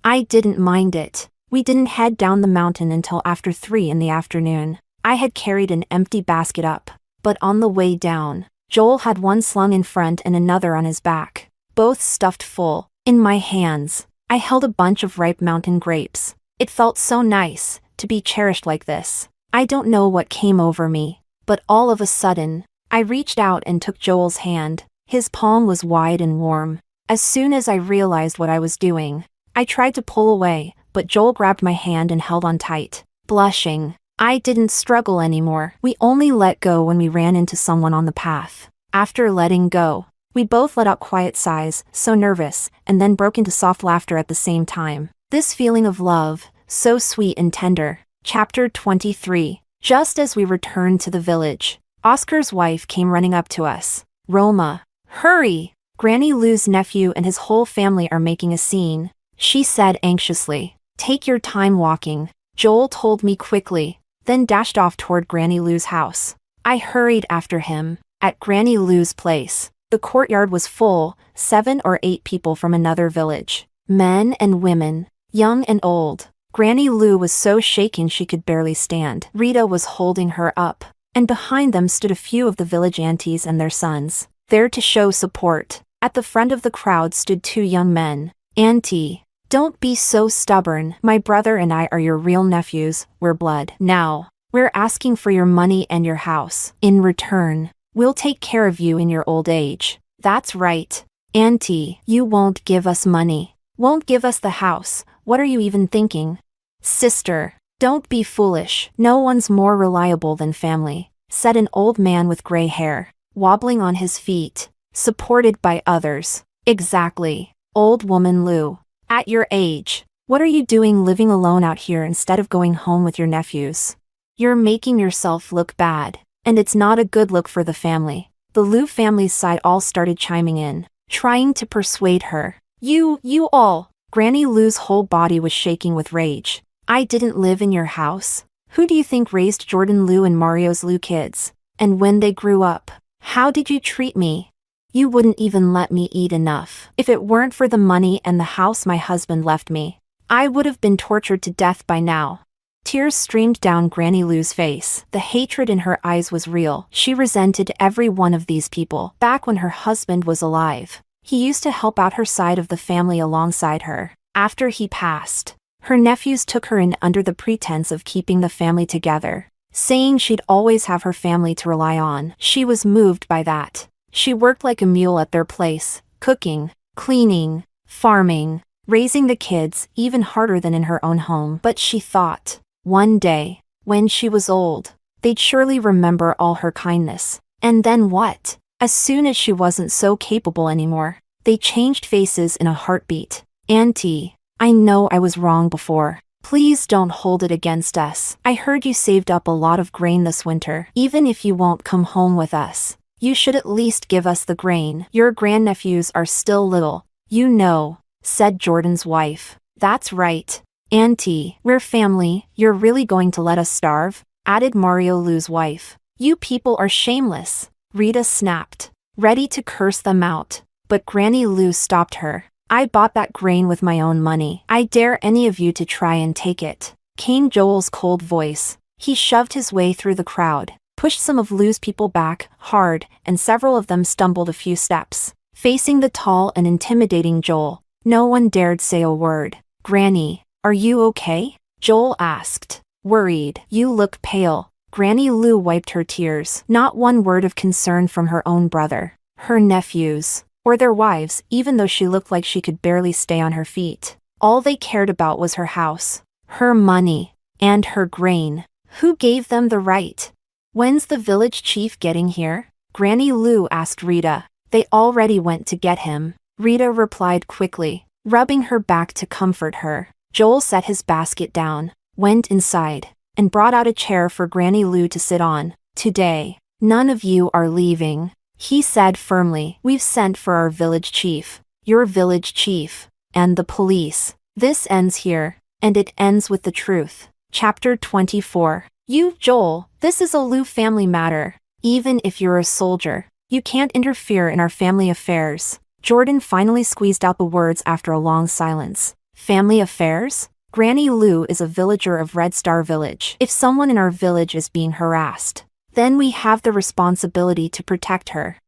I didn't mind it. We didn't head down the mountain until after 3 in the afternoon. I had carried an empty basket up, but on the way down, Joel had one slung in front and another on his back, both stuffed full. In my hands, I held a bunch of ripe mountain grapes. It felt so nice to be cherished like this. I don't know what came over me, but all of a sudden, I reached out and took Joel's hand. His palm was wide and warm. As soon as I realized what I was doing, I tried to pull away, but Joel grabbed my hand and held on tight. Blushing, I didn't struggle anymore. We only let go when we ran into someone on the path. After letting go, we both let out quiet sighs, so nervous, and then broke into soft laughter at the same time. This feeling of love, so sweet and tender. Chapter 23. Just as we returned to the village, Oscar's wife came running up to us. Roma, hurry! Granny Lou's nephew and his whole family are making a scene, she said anxiously. Take your time walking, Joel told me quickly, then dashed off toward Granny Lou's house. I hurried after him. At Granny Lou's place, the courtyard was full, 7 or 8 people from another village. Men and women, young and old. Granny Lou was so shaken she could barely stand. Rita was holding her up, and behind them stood a few of the village aunties and their sons, there to show support. At the front of the crowd stood 2 young men. Auntie, don't be so stubborn. My brother and I are your real nephews, we're blood. Now, we're asking for your money and your house. In return, we'll take care of you in your old age. That's right. Auntie, you won't give us money. Won't give us the house. What are you even thinking? Sister, don't be foolish. No one's more reliable than family, said an old man with gray hair, wobbling on his feet, supported by others. Exactly. Old woman Lou. At your age, what are you doing living alone out here instead of going home with your nephews? You're making yourself look bad, and it's not a good look for the family. The Lou family's side all started chiming in, trying to persuade her. You all. Granny Lou's whole body was shaking with rage. I didn't live in your house. Who do you think raised Jordan Lou and Mario's Lou kids? And when they grew up, how did you treat me? You wouldn't even let me eat enough. If it weren't for the money and the house my husband left me, I would have been tortured to death by now. Tears streamed down Granny Lou's face. The hatred in her eyes was real. She resented every one of these people. Back when her husband was alive, he used to help out her side of the family alongside her. After he passed, her nephews took her in under the pretense of keeping the family together, saying she'd always have her family to rely on. She was moved by that. She worked like a mule at their place, cooking, cleaning, farming, raising the kids, even harder than in her own home. But she thought, one day, when she was old, they'd surely remember all her kindness. And then what? As soon as she wasn't so capable anymore, they changed faces in a heartbeat. Auntie, I know I was wrong before. Please don't hold it against us. I heard you saved up a lot of grain this winter. Even if you won't come home with us, You should at least give us the grain. Your grandnephews are still little, you know, said Jordan's wife. That's right. Auntie, we're family, you're really going to let us starve? Added Mario Lu's wife. You people are shameless, Rita snapped, ready to curse them out. But Granny Lu stopped her. I bought that grain with my own money. I dare any of you to try and take it. Came Joel's cold voice. He shoved his way through the crowd, pushed some of Lu's people back, hard, and several of them stumbled a few steps. Facing the tall and intimidating Joel, no one dared say a word. Granny, are you okay? Joel asked. Worried. You look pale. Granny Lu wiped her tears. Not one word of concern from her own brother, her nephews, or their wives, even though she looked like she could barely stay on her feet. All they cared about was her house, her money, and her grain. Who gave them the right? When's the village chief getting here? Granny Lu asked Rita. They already went to get him, Rita replied quickly, rubbing her back to comfort her. Joel set his basket down, went inside, and brought out a chair for Granny Lu to sit on. Today, none of you are leaving, he said firmly. We've sent for our village chief, your village chief, and the police. This ends here, and it ends with the truth. Chapter 24. You, Joel, this is a Lu family matter. Even if you're a soldier, you can't interfere in our family affairs. Jordan finally squeezed out the words after a long silence. Family affairs? Granny Lu is a villager of Red Star Village. If someone in our village is being harassed, then we have the responsibility to protect her.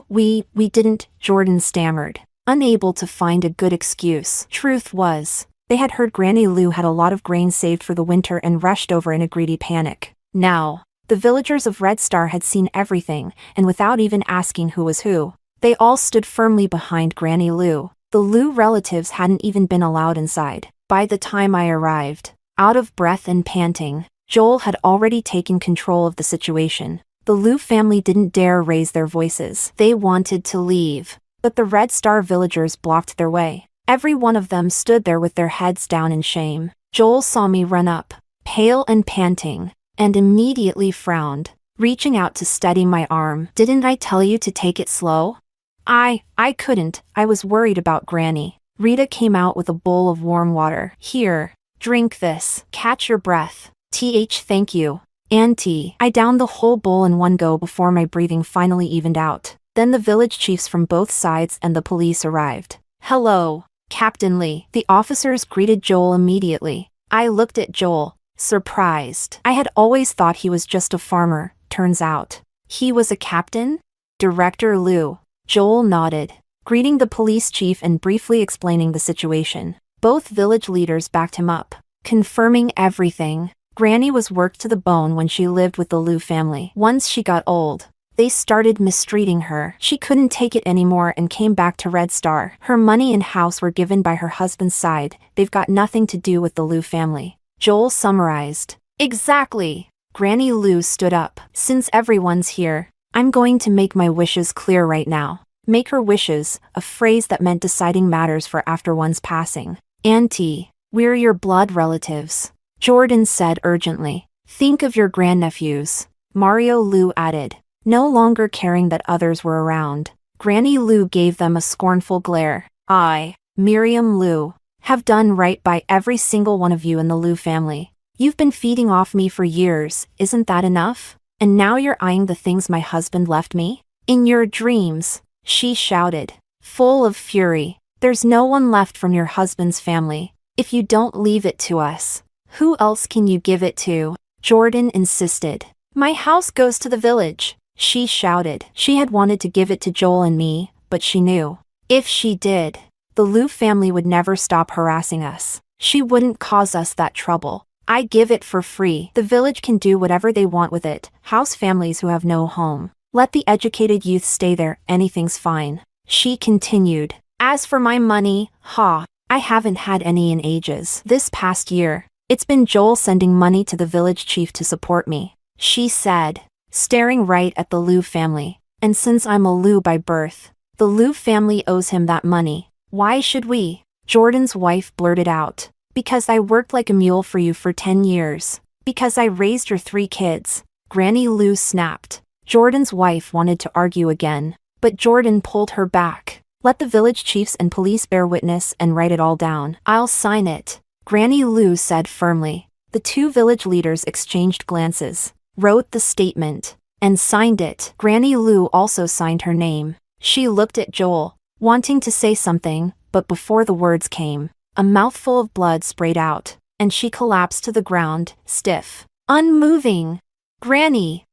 We didn't, Jordan stammered, unable to find a good excuse. Truth was, they had heard Granny Lu had a lot of grain saved for the winter and rushed over in a greedy panic. Now, the villagers of Red Star had seen everything, and without even asking who was who, they all stood firmly behind Granny Lu. The Lu relatives hadn't even been allowed inside. By the time I arrived, out of breath and panting, Joel had already taken control of the situation. The Lu family didn't dare raise their voices. They wanted to leave, but the Red Star villagers blocked their way. Every one of them stood there with their heads down in shame. Joel saw me run up, pale and panting, and immediately frowned, reaching out to steady my arm. Didn't I tell you to take it slow? I couldn't. I was worried about Granny. Rita came out with a bowl of warm water. Here, drink this. Catch your breath. Thank you, Auntie. I downed the whole bowl in one go before my breathing finally evened out. Then the village chiefs from both sides and the police arrived. Hello, Captain Lee. The officers greeted Joel immediately. I looked at Joel, surprised. I had always thought he was just a farmer. Turns out, he was a captain? Director Lu. Joel nodded, greeting the police chief and briefly explaining the situation. Both village leaders backed him up, confirming everything. Granny was worked to the bone when she lived with the Lu family. Once she got old, they started mistreating her. She couldn't take it anymore and came back to Red Star. Her money and house were given by her husband's side. They've got nothing to do with the Lu family. Joel summarized. Exactly. Granny Lu stood up. Since everyone's here, I'm going to make my wishes clear right now. Make her wishes, a phrase that meant deciding matters for after one's passing. Auntie, we're your blood relatives, Jordan said urgently. Think of your grandnephews, Mario Lu added, no longer caring that others were around. Granny Lu gave them a scornful glare. I, Miriam Lu, have done right by every single one of you in the Lu family. You've been feeding off me for years, isn't that enough? And now you're eyeing the things my husband left me? In your dreams, she shouted, full of fury. There's no one left from your husband's family. If you don't leave it to us, who else can you give it to? Jordan insisted. My house goes to the village, she shouted. She had wanted to give it to Joel and me, but she knew, if she did, the Lu family would never stop harassing us. She wouldn't cause us that trouble. I give it for free. The village can do whatever they want with it. House families who have no home. Let the educated youth stay there, anything's fine. She continued. As for my money, I haven't had any in ages. This past year, it's been Joel sending money to the village chief to support me, she said, staring right at the Lu family. And since I'm a Lu by birth, the Lu family owes him that money. Why should we? Jordan's wife blurted out. Because I worked like a mule for you for 10 years. Because I raised your 3 kids. Granny Lu snapped. Jordan's wife wanted to argue again, but Jordan pulled her back. Let the village chiefs and police bear witness and write it all down. I'll sign it, Granny Lou said firmly. The two village leaders exchanged glances, wrote the statement, and signed it. Granny Lou also signed her name. She looked at Joel, wanting to say something, but before the words came, a mouthful of blood sprayed out, and she collapsed to the ground, stiff, unmoving. Granny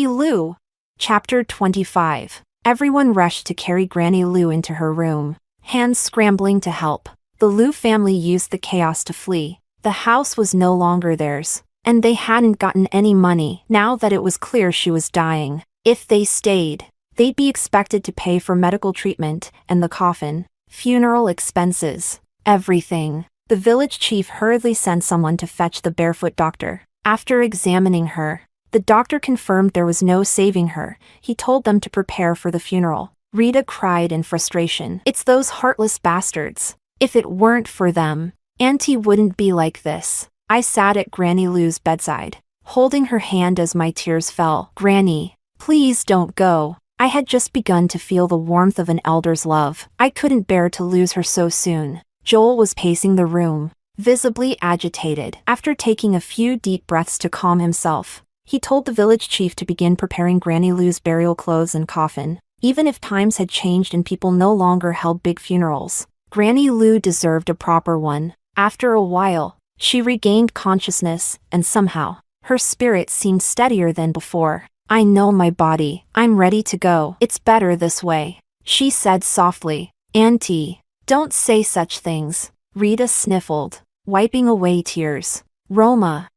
Lou. Chapter 25. Everyone rushed to carry Granny Lou into her room, hands scrambling to help. The Lou family used the chaos to flee. The house was no longer theirs, and they hadn't gotten any money now that it was clear she was dying. If they stayed, they'd be expected to pay for medical treatment and the coffin, funeral expenses, everything. The village chief hurriedly sent someone to fetch the barefoot doctor. After examining her, the doctor confirmed there was no saving her. He told them to prepare for the funeral. Rita cried in frustration. It's those heartless bastards. If it weren't for them, Auntie wouldn't be like this. I sat at Granny Lou's bedside, holding her hand as my tears fell. Granny, please don't go. I had just begun to feel the warmth of an elder's love. I couldn't bear to lose her so soon. Joel was pacing the room, visibly agitated. After taking a few deep breaths to calm himself, he told the village chief to begin preparing Granny Lou's burial clothes and coffin. Even if times had changed and people no longer held big funerals, Granny Lou deserved a proper one. After a while, she regained consciousness, and somehow, her spirit seemed steadier than before. I know my body. I'm ready to go. It's better this way, she said softly. Auntie, don't say such things, Rita sniffled, wiping away tears. Roma.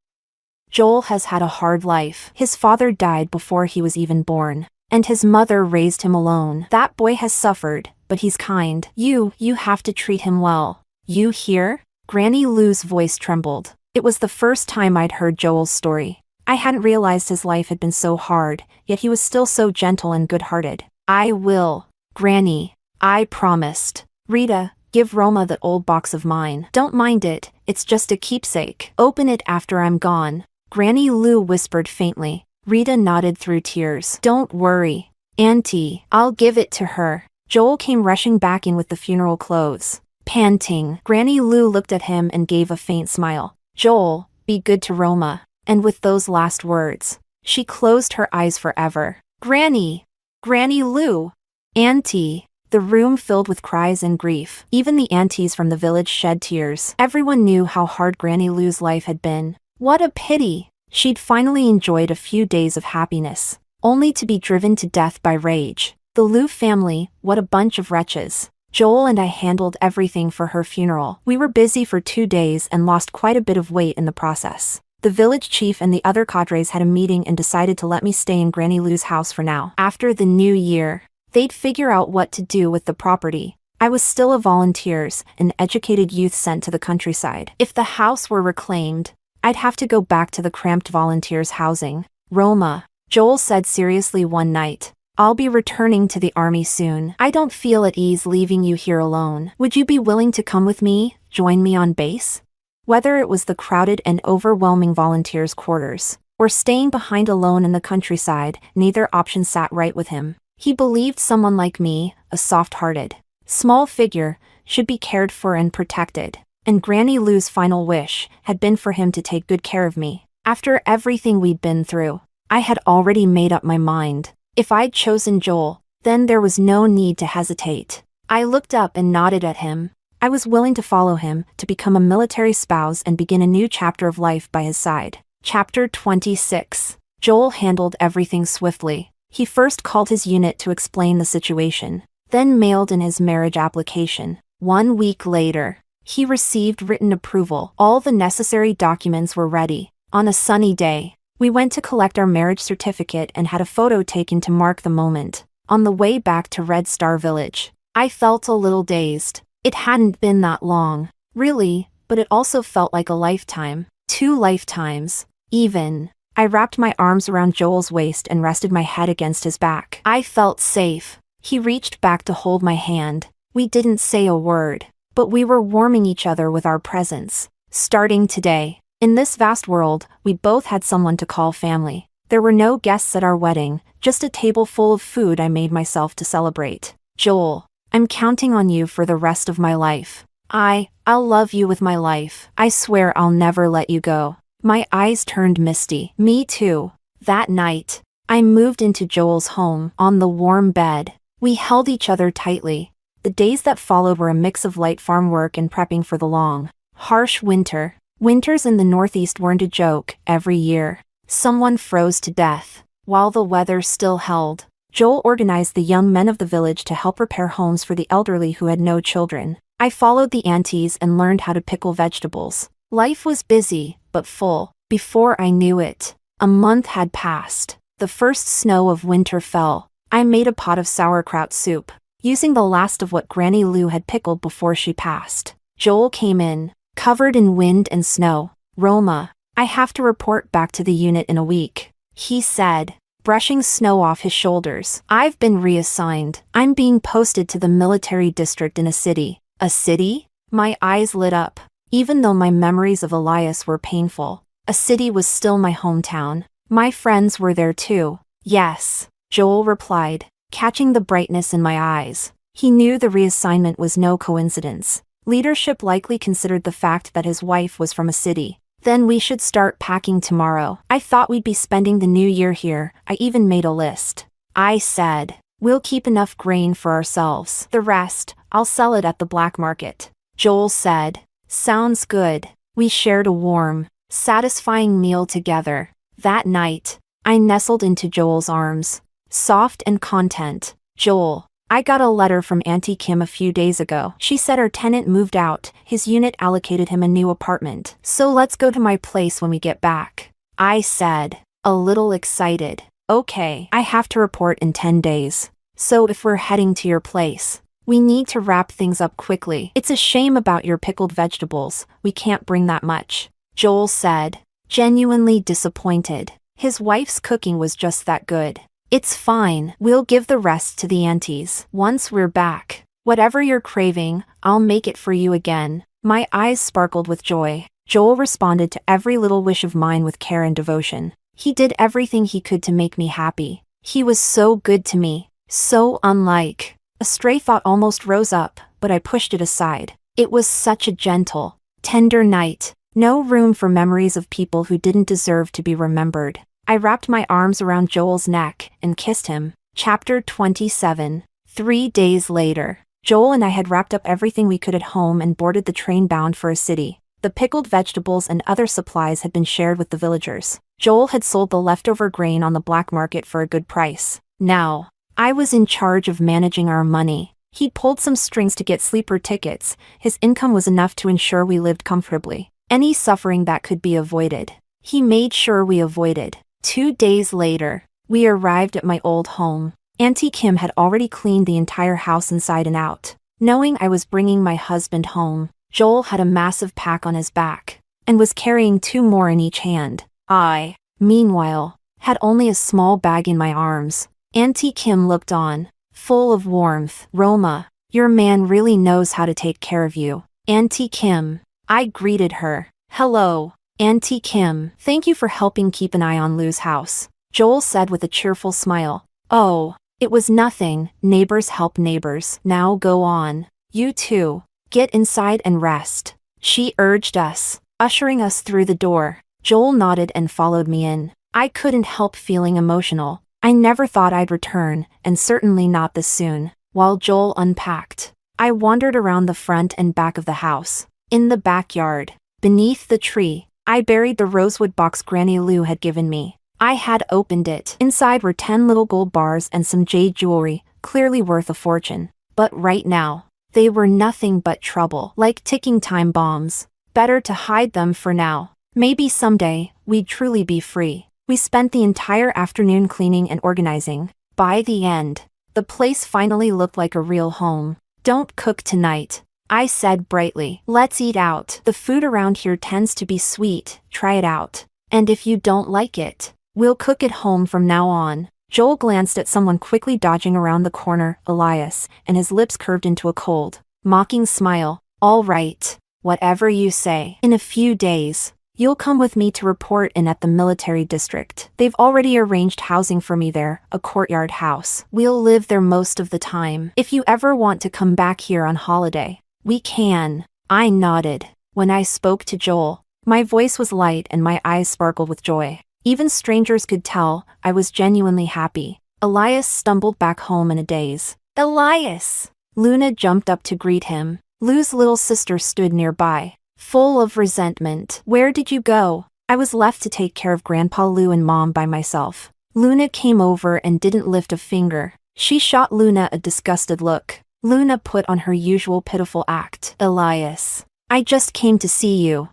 Joel has had a hard life. His father died before he was even born, and his mother raised him alone. That boy has suffered, but he's kind. You have to treat him well. You hear? Granny Lou's voice trembled. It was the first time I'd heard Joel's story. I hadn't realized his life had been so hard, yet he was still so gentle and good-hearted. I will, Granny. I promised. Rita, give Roma that old box of mine. Don't mind it, it's just a keepsake. Open it after I'm gone, Granny Lou whispered faintly. Rita nodded through tears. Don't worry, Auntie, I'll give it to her. Joel came rushing back in with the funeral clothes. Panting, Granny Lou looked at him and gave a faint smile. Joel, be good to Roma. And with those last words, she closed her eyes forever. Granny Lou. Auntie. The room filled with cries and grief. Even the aunties from the village shed tears. Everyone knew how hard Granny Lou's life had been. What a pity. She'd finally enjoyed a few days of happiness, only to be driven to death by rage. The Lou family, what a bunch of wretches. Joel and I handled everything for her funeral. We were busy for 2 days and lost quite a bit of weight in the process. The village chief and the other cadres had a meeting and decided to let me stay in Granny Lou's house for now. After the new year, they'd figure out what to do with the property. I was still a volunteer, an educated youth sent to the countryside. If the house were reclaimed, I'd have to go back to the cramped volunteers' housing. Roma, Joel said seriously one night, I'll be returning to the army soon. I don't feel at ease leaving you here alone. Would you be willing to come with me, join me on base? Whether it was the crowded and overwhelming volunteers' quarters, or staying behind alone in the countryside, neither option sat right with him. He believed someone like me, a soft-hearted, small figure, should be cared for and protected, and Granny Lou's final wish had been for him to take good care of me. After everything we'd been through, I had already made up my mind. If I'd chosen Joel, then there was no need to hesitate. I looked up and nodded at him. I was willing to follow him, to become a military spouse and begin a new chapter of life by his side. Chapter 26. Joel handled everything swiftly. He first called his unit to explain the situation, then mailed in his marriage application. 1 week later, he received written approval. All the necessary documents were ready. On a sunny day, we went to collect our marriage certificate and had a photo taken to mark the moment. On the way back to Red Star Village, I felt a little dazed. It hadn't been that long, really, but it also felt like a lifetime. 2 lifetimes, even. I wrapped my arms around Joel's waist and rested my head against his back. I felt safe. He reached back to hold my hand. We didn't say a word, but we were warming each other with our presence. Starting today, in this vast world, we both had someone to call family. There were no guests at our wedding, just a table full of food I made myself to celebrate. Joel, I'm counting on you for the rest of my life. I'll love you with my life. I swear I'll never let you go. My eyes turned misty. Me too. That night, I moved into Joel's home, on the warm bed. We held each other tightly. The days that followed were a mix of light farm work and prepping for the long, harsh winter. Winters in the Northeast weren't a joke. Every year, someone froze to death. While the weather still held, Joel organized the young men of the village to help repair homes for the elderly who had no children. I followed the aunties and learned how to pickle vegetables. Life was busy, but full. Before I knew it, a month had passed. The first snow of winter fell. I made a pot of sauerkraut soup, using the last of what Granny Lou had pickled before she passed. Joel came in, covered in wind and snow. Roma, I have to report back to the unit in a week, he said, brushing snow off his shoulders. I've been reassigned. I'm being posted to the military district in a city. A city? My eyes lit up. Even though my memories of Elias were painful, a city was still my hometown. My friends were there too. Yes, Joel replied, catching the brightness in my eyes. He knew the reassignment was no coincidence. Leadership likely considered the fact that his wife was from a city. Then we should start packing tomorrow. I thought we'd be spending the new year here. I even made a list. I said, we'll keep enough grain for ourselves. The rest, I'll sell it at the black market. Joel said, sounds good. We shared a warm, satisfying meal together. That night, I nestled into Joel's arms, soft and content. Joel, I got a letter from Auntie Kim a few days ago. She said our tenant moved out. His unit allocated him a new apartment. So let's go to my place when we get back. I said, a little excited. Okay, I have to report in 10 days. So if we're heading to your place, we need to wrap things up quickly. It's a shame about your pickled vegetables. We can't bring that much. Joel said, genuinely disappointed. His wife's cooking was just that good. It's fine. We'll give the rest to the aunties. Once we're back, whatever you're craving, I'll make it for you again. My eyes sparkled with joy. Joel responded to every little wish of mine with care and devotion. He did everything he could to make me happy. He was so good to me. So unlike. A stray thought almost rose up, but I pushed it aside. It was such a gentle, tender night. No room for memories of people who didn't deserve to be remembered. I wrapped my arms around Joel's neck and kissed him. Chapter 27. 3 days later, Joel and I had wrapped up everything we could at home and boarded the train bound for a city. The pickled vegetables and other supplies had been shared with the villagers. Joel had sold the leftover grain on the black market for a good price. Now, I was in charge of managing our money. He'd pulled some strings to get sleeper tickets. His income was enough to ensure we lived comfortably. Any suffering that could be avoided, he made sure we avoided. 2 days later, we arrived at my old home. Auntie Kim had already cleaned the entire house inside and out. Knowing I was bringing my husband home, Joel had a massive pack on his back, and was carrying 2 more in each hand. I, meanwhile, had only a small bag in my arms. Auntie Kim looked on, full of warmth. Roma, your man really knows how to take care of you. Auntie Kim. I greeted her. Hello, Auntie Kim. Thank you for helping keep an eye on Lou's house, Joel said with a cheerful smile. Oh, it was nothing. Neighbors help neighbors. Now go on. You too. Get inside and rest, she urged us, ushering us through the door. Joel nodded and followed me in. I couldn't help feeling emotional. I never thought I'd return, and certainly not this soon. While Joel unpacked, I wandered around the front and back of the house. In the backyard, beneath the tree, I buried the rosewood box Granny Lou had given me. I had opened it. Inside were 10 little gold bars and some jade jewelry, clearly worth a fortune. But right now, they were nothing but trouble, like ticking time bombs. Better to hide them for now. Maybe someday, we'd truly be free. We spent the entire afternoon cleaning and organizing. By the end, the place finally looked like a real home. Don't cook tonight, I said brightly. Let's eat out. The food around here tends to be sweet. Try it out. And if you don't like it, we'll cook at home from now on. Joel glanced at someone quickly dodging around the corner, Elias, and his lips curved into a cold, mocking smile. All right, whatever you say. In a few days, You'll come with me to report in at the military district. They've already arranged housing for me there, a courtyard house. We'll live there most of the time. If you ever want to come back here on holiday, we can. I nodded. When I spoke to Joel, my voice was light and my eyes sparkled with joy. Even strangers could tell I was genuinely happy. Elias stumbled back home in a daze. Elias! Luna jumped up to greet him. Lou's little sister stood nearby, full of resentment. Where did you go? I was left to take care of Grandpa Lou and Mom by myself. Luna came over and didn't lift a finger. She shot Luna a disgusted look. Luna put on her usual pitiful act. Elias, I just came to see you.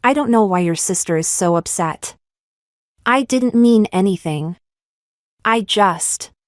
I don't know why your sister is so upset. I didn't mean anything.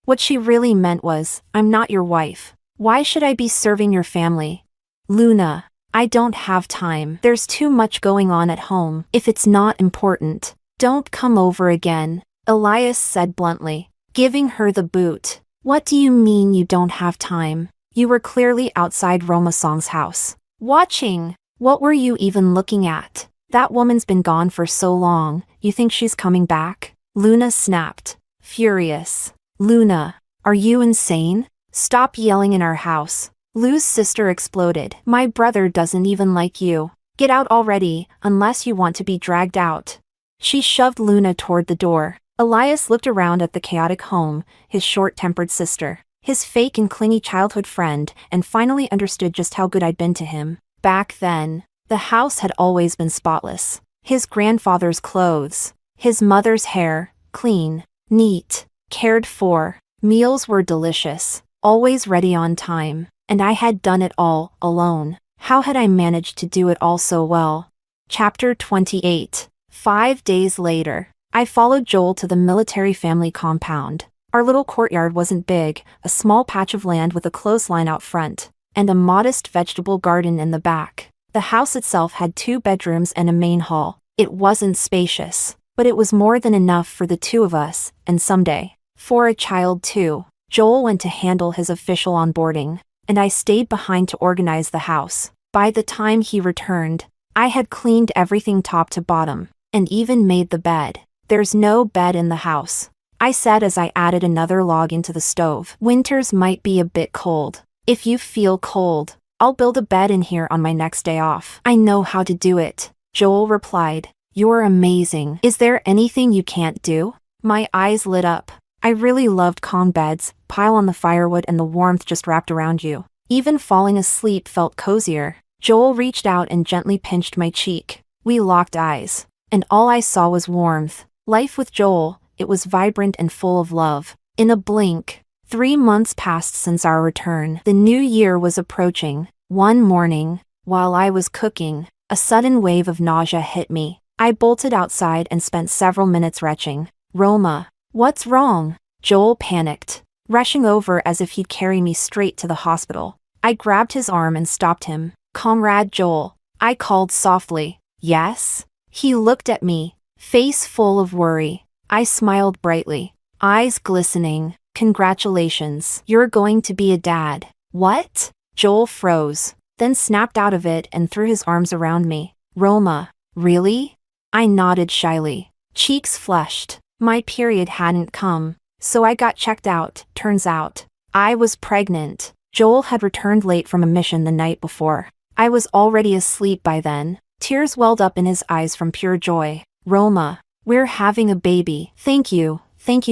What she really meant was, I'm not your wife. Why should I be serving your family? Luna, I don't have time. There's too much going on at home. If it's not important, don't come over again, Elias said bluntly, giving her the boot. What do you mean you don't have time? You were clearly outside Roma Song's house. Watching. What were you even looking at? That woman's been gone for so long, you think she's coming back? Luna snapped, furious. Luna, are you insane? Stop yelling in our house. Lou's sister exploded. My brother doesn't even like you. Get out already, unless you want to be dragged out. She shoved Luna toward the door. Elias looked around at the chaotic home, his short-tempered sister, his fake and clingy childhood friend, and finally understood just how good I'd been to him. Back then, the house had always been spotless. His grandfather's clothes, his mother's hair, clean, neat, cared for. Meals were delicious, always ready on time, and I had done it all alone. How had I managed to do it all so well? Chapter 28. 5 days later, I followed Joel to the military family compound. Our little courtyard wasn't big, a small patch of land with a clothesline out front, and a modest vegetable garden in the back. The house itself had 2 bedrooms and a main hall. It wasn't spacious, but it was more than enough for the 2 of us, and someday, for a child too. Joel went to handle his official onboarding, and I stayed behind to organize the house. By the time he returned, I had cleaned everything top to bottom, and even made the bed. There's no bed in the house, I said as I added another log into the stove. Winters might be a bit cold. If you feel cold, I'll build a bed in here on my next day off. I know how to do it, Joel replied. You're amazing. Is there anything you can't do? My eyes lit up. I really loved calm beds, pile on the firewood and the warmth just wrapped around you. Even falling asleep felt cozier. Joel reached out and gently pinched my cheek. We locked eyes, and all I saw was warmth. Life with Joel, it was vibrant and full of love. In a blink, 3 months passed since our return. The new year was approaching. One morning, while I was cooking, a sudden wave of nausea hit me. I bolted outside and spent several minutes retching. Roma, what's wrong? Joel panicked, rushing over as if he'd carry me straight to the hospital. I grabbed his arm and stopped him. Comrade Joel, I called softly. Yes? He looked at me, face full of worry. I smiled brightly, eyes glistening. Congratulations, you're going to be a dad. What? Joel froze, then snapped out of it and threw his arms around me. Roma, really? I nodded shyly, cheeks flushed. My period hadn't come, so I got checked out. Turns out, I was pregnant. Joel had returned late from a mission the night before. I was already asleep by then. Tears welled up in his eyes from pure joy. Roma, we're having a baby. Thank you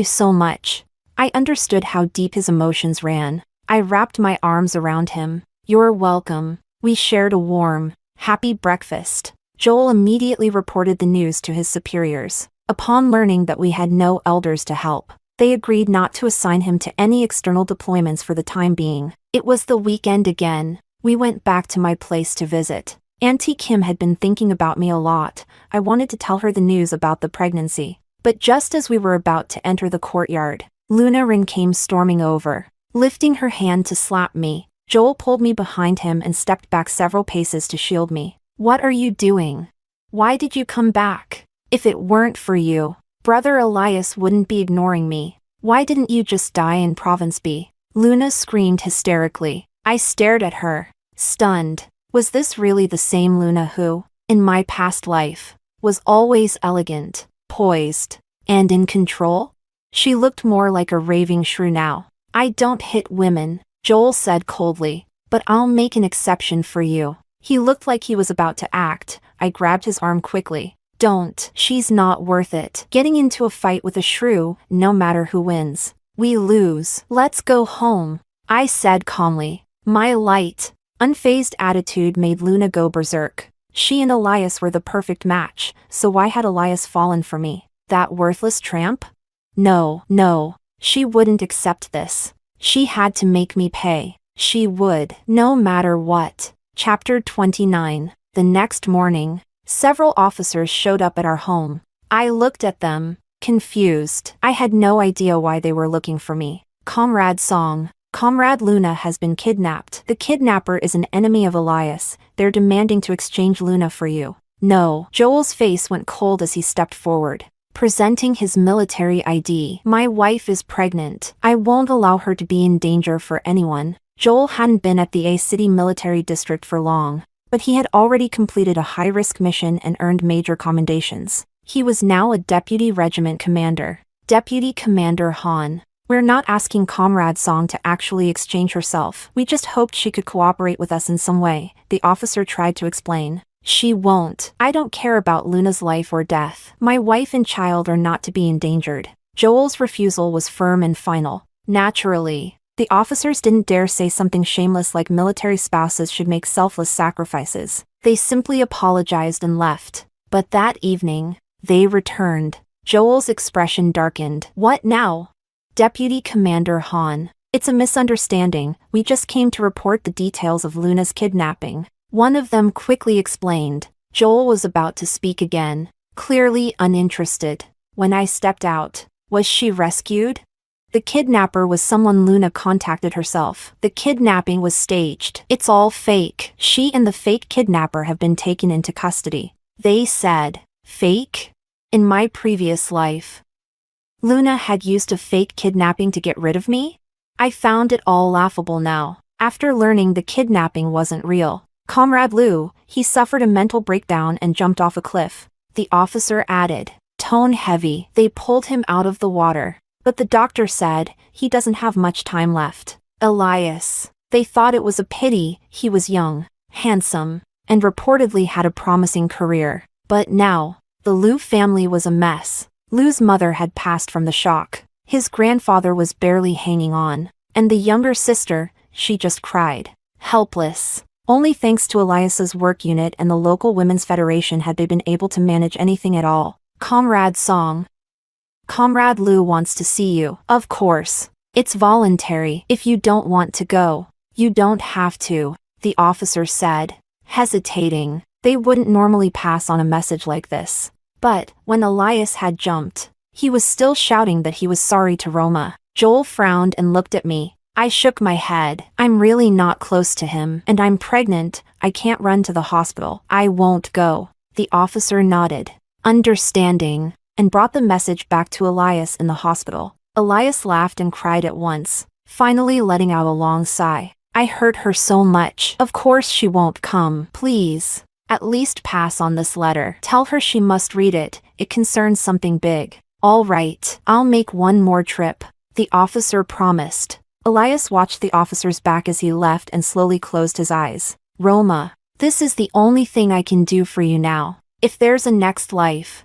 so much. I understood how deep his emotions ran. I wrapped my arms around him. You're welcome. We shared a warm, happy breakfast. Joel immediately reported the news to his superiors. Upon learning that we had no elders to help, they agreed not to assign him to any external deployments for the time being. It was the weekend again. We went back to my place to visit. Auntie Kim had been thinking about me a lot. I wanted to tell her the news about the pregnancy. But just as we were about to enter the courtyard, Luna Rin came storming over. Lifting her hand to slap me, Joel pulled me behind him and stepped back several paces to shield me. What are you doing? Why did you come back? If it weren't for you, Brother Elias wouldn't be ignoring me. Why didn't you just die in Province B? Luna screamed hysterically. I stared at her, stunned. Was this really the same Luna who, in my past life, was always elegant, poised, and in control? She looked more like a raving shrew now. I don't hit women, Joel said coldly, but I'll make an exception for you. He looked like he was about to act. I grabbed his arm quickly. Don't. She's not worth it. Getting into a fight with a shrew, no matter who wins. We lose. Let's go home, I said calmly. My light, unfazed attitude made Luna go berserk. She and Elias were the perfect match, so why had Elias fallen for me? That worthless tramp? No, she wouldn't accept this. She had to make me pay. She would, no matter what. Chapter 29. The next morning, several officers showed up at our home. I looked at them, confused. I had no idea why they were looking for me. Comrade Song. Comrade Luna has been kidnapped. The kidnapper is an enemy of Elias. They're demanding to exchange Luna for you. No. Joel's face went cold as he stepped forward, presenting his military ID. My wife is pregnant. I won't allow her to be in danger for anyone. Joel hadn't been at the A City Military District for long, but he had already completed a high-risk mission and earned major commendations. He was now a deputy regiment commander. Deputy Commander Han. We're not asking Comrade Song to actually exchange herself. We just hoped she could cooperate with us in some way, the officer tried to explain. She won't. I don't care about Luna's life or death. My wife and child are not to be endangered. Joel's refusal was firm and final. Naturally, the officers didn't dare say something shameless like military spouses should make selfless sacrifices. They simply apologized and left. But that evening, they returned. Joel's expression darkened. What now? Deputy Commander Han. It's a misunderstanding. We just came to report the details of Luna's kidnapping. One of them quickly explained. Joel was about to speak again, clearly uninterested. When I stepped out, was she rescued? The kidnapper was someone Luna contacted herself. The kidnapping was staged. It's all fake. She and the fake kidnapper have been taken into custody. They said, fake? In my previous life, Luna had used a fake kidnapping to get rid of me? I found it all laughable now, after learning the kidnapping wasn't real. Comrade Liu, he suffered a mental breakdown and jumped off a cliff. The officer added, tone heavy. They pulled him out of the water, but the doctor said he doesn't have much time left. Elias. They thought it was a pity. He was young, handsome, and reportedly had a promising career. But now, the Liu family was a mess. Liu's mother had passed from the shock. His grandfather was barely hanging on, and the younger sister, she just cried. Helpless. Only thanks to Elias's work unit and the local women's federation had they been able to manage anything at all. Comrade Song. Comrade Liu wants to see you. Of course. It's voluntary. If you don't want to go, you don't have to, the officer said, hesitating. They wouldn't normally pass on a message like this. But, when Elias had jumped, he was still shouting that he was sorry to Roma. Joel frowned and looked at me. I shook my head. I'm really not close to him, and I'm pregnant. I can't run to the hospital. I won't go. The officer nodded, understanding, and brought the message back to Elias in the hospital. Elias laughed and cried at once, finally letting out a long sigh. I hurt her so much. Of course she won't come. Please. At least pass on this letter. Tell her she must read it. It concerns something big. All right, I'll make one more trip, the officer promised. Elias watched the officer's back as he left and slowly closed his eyes. Roma, this is the only thing I can do for you now. If there's a next life,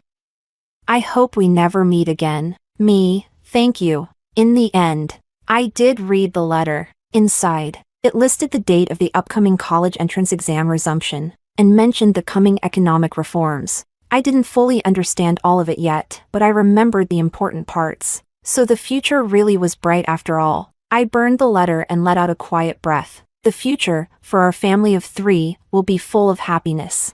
I hope we never meet again. Me, thank you. In the end, I did read the letter. Inside, it listed the date of the upcoming college entrance exam resumption, and mentioned the coming economic reforms. I didn't fully understand all of it yet, but I remembered the important parts. So the future really was bright after all. I burned the letter and let out a quiet breath. The future, for our family of 3, will be full of happiness.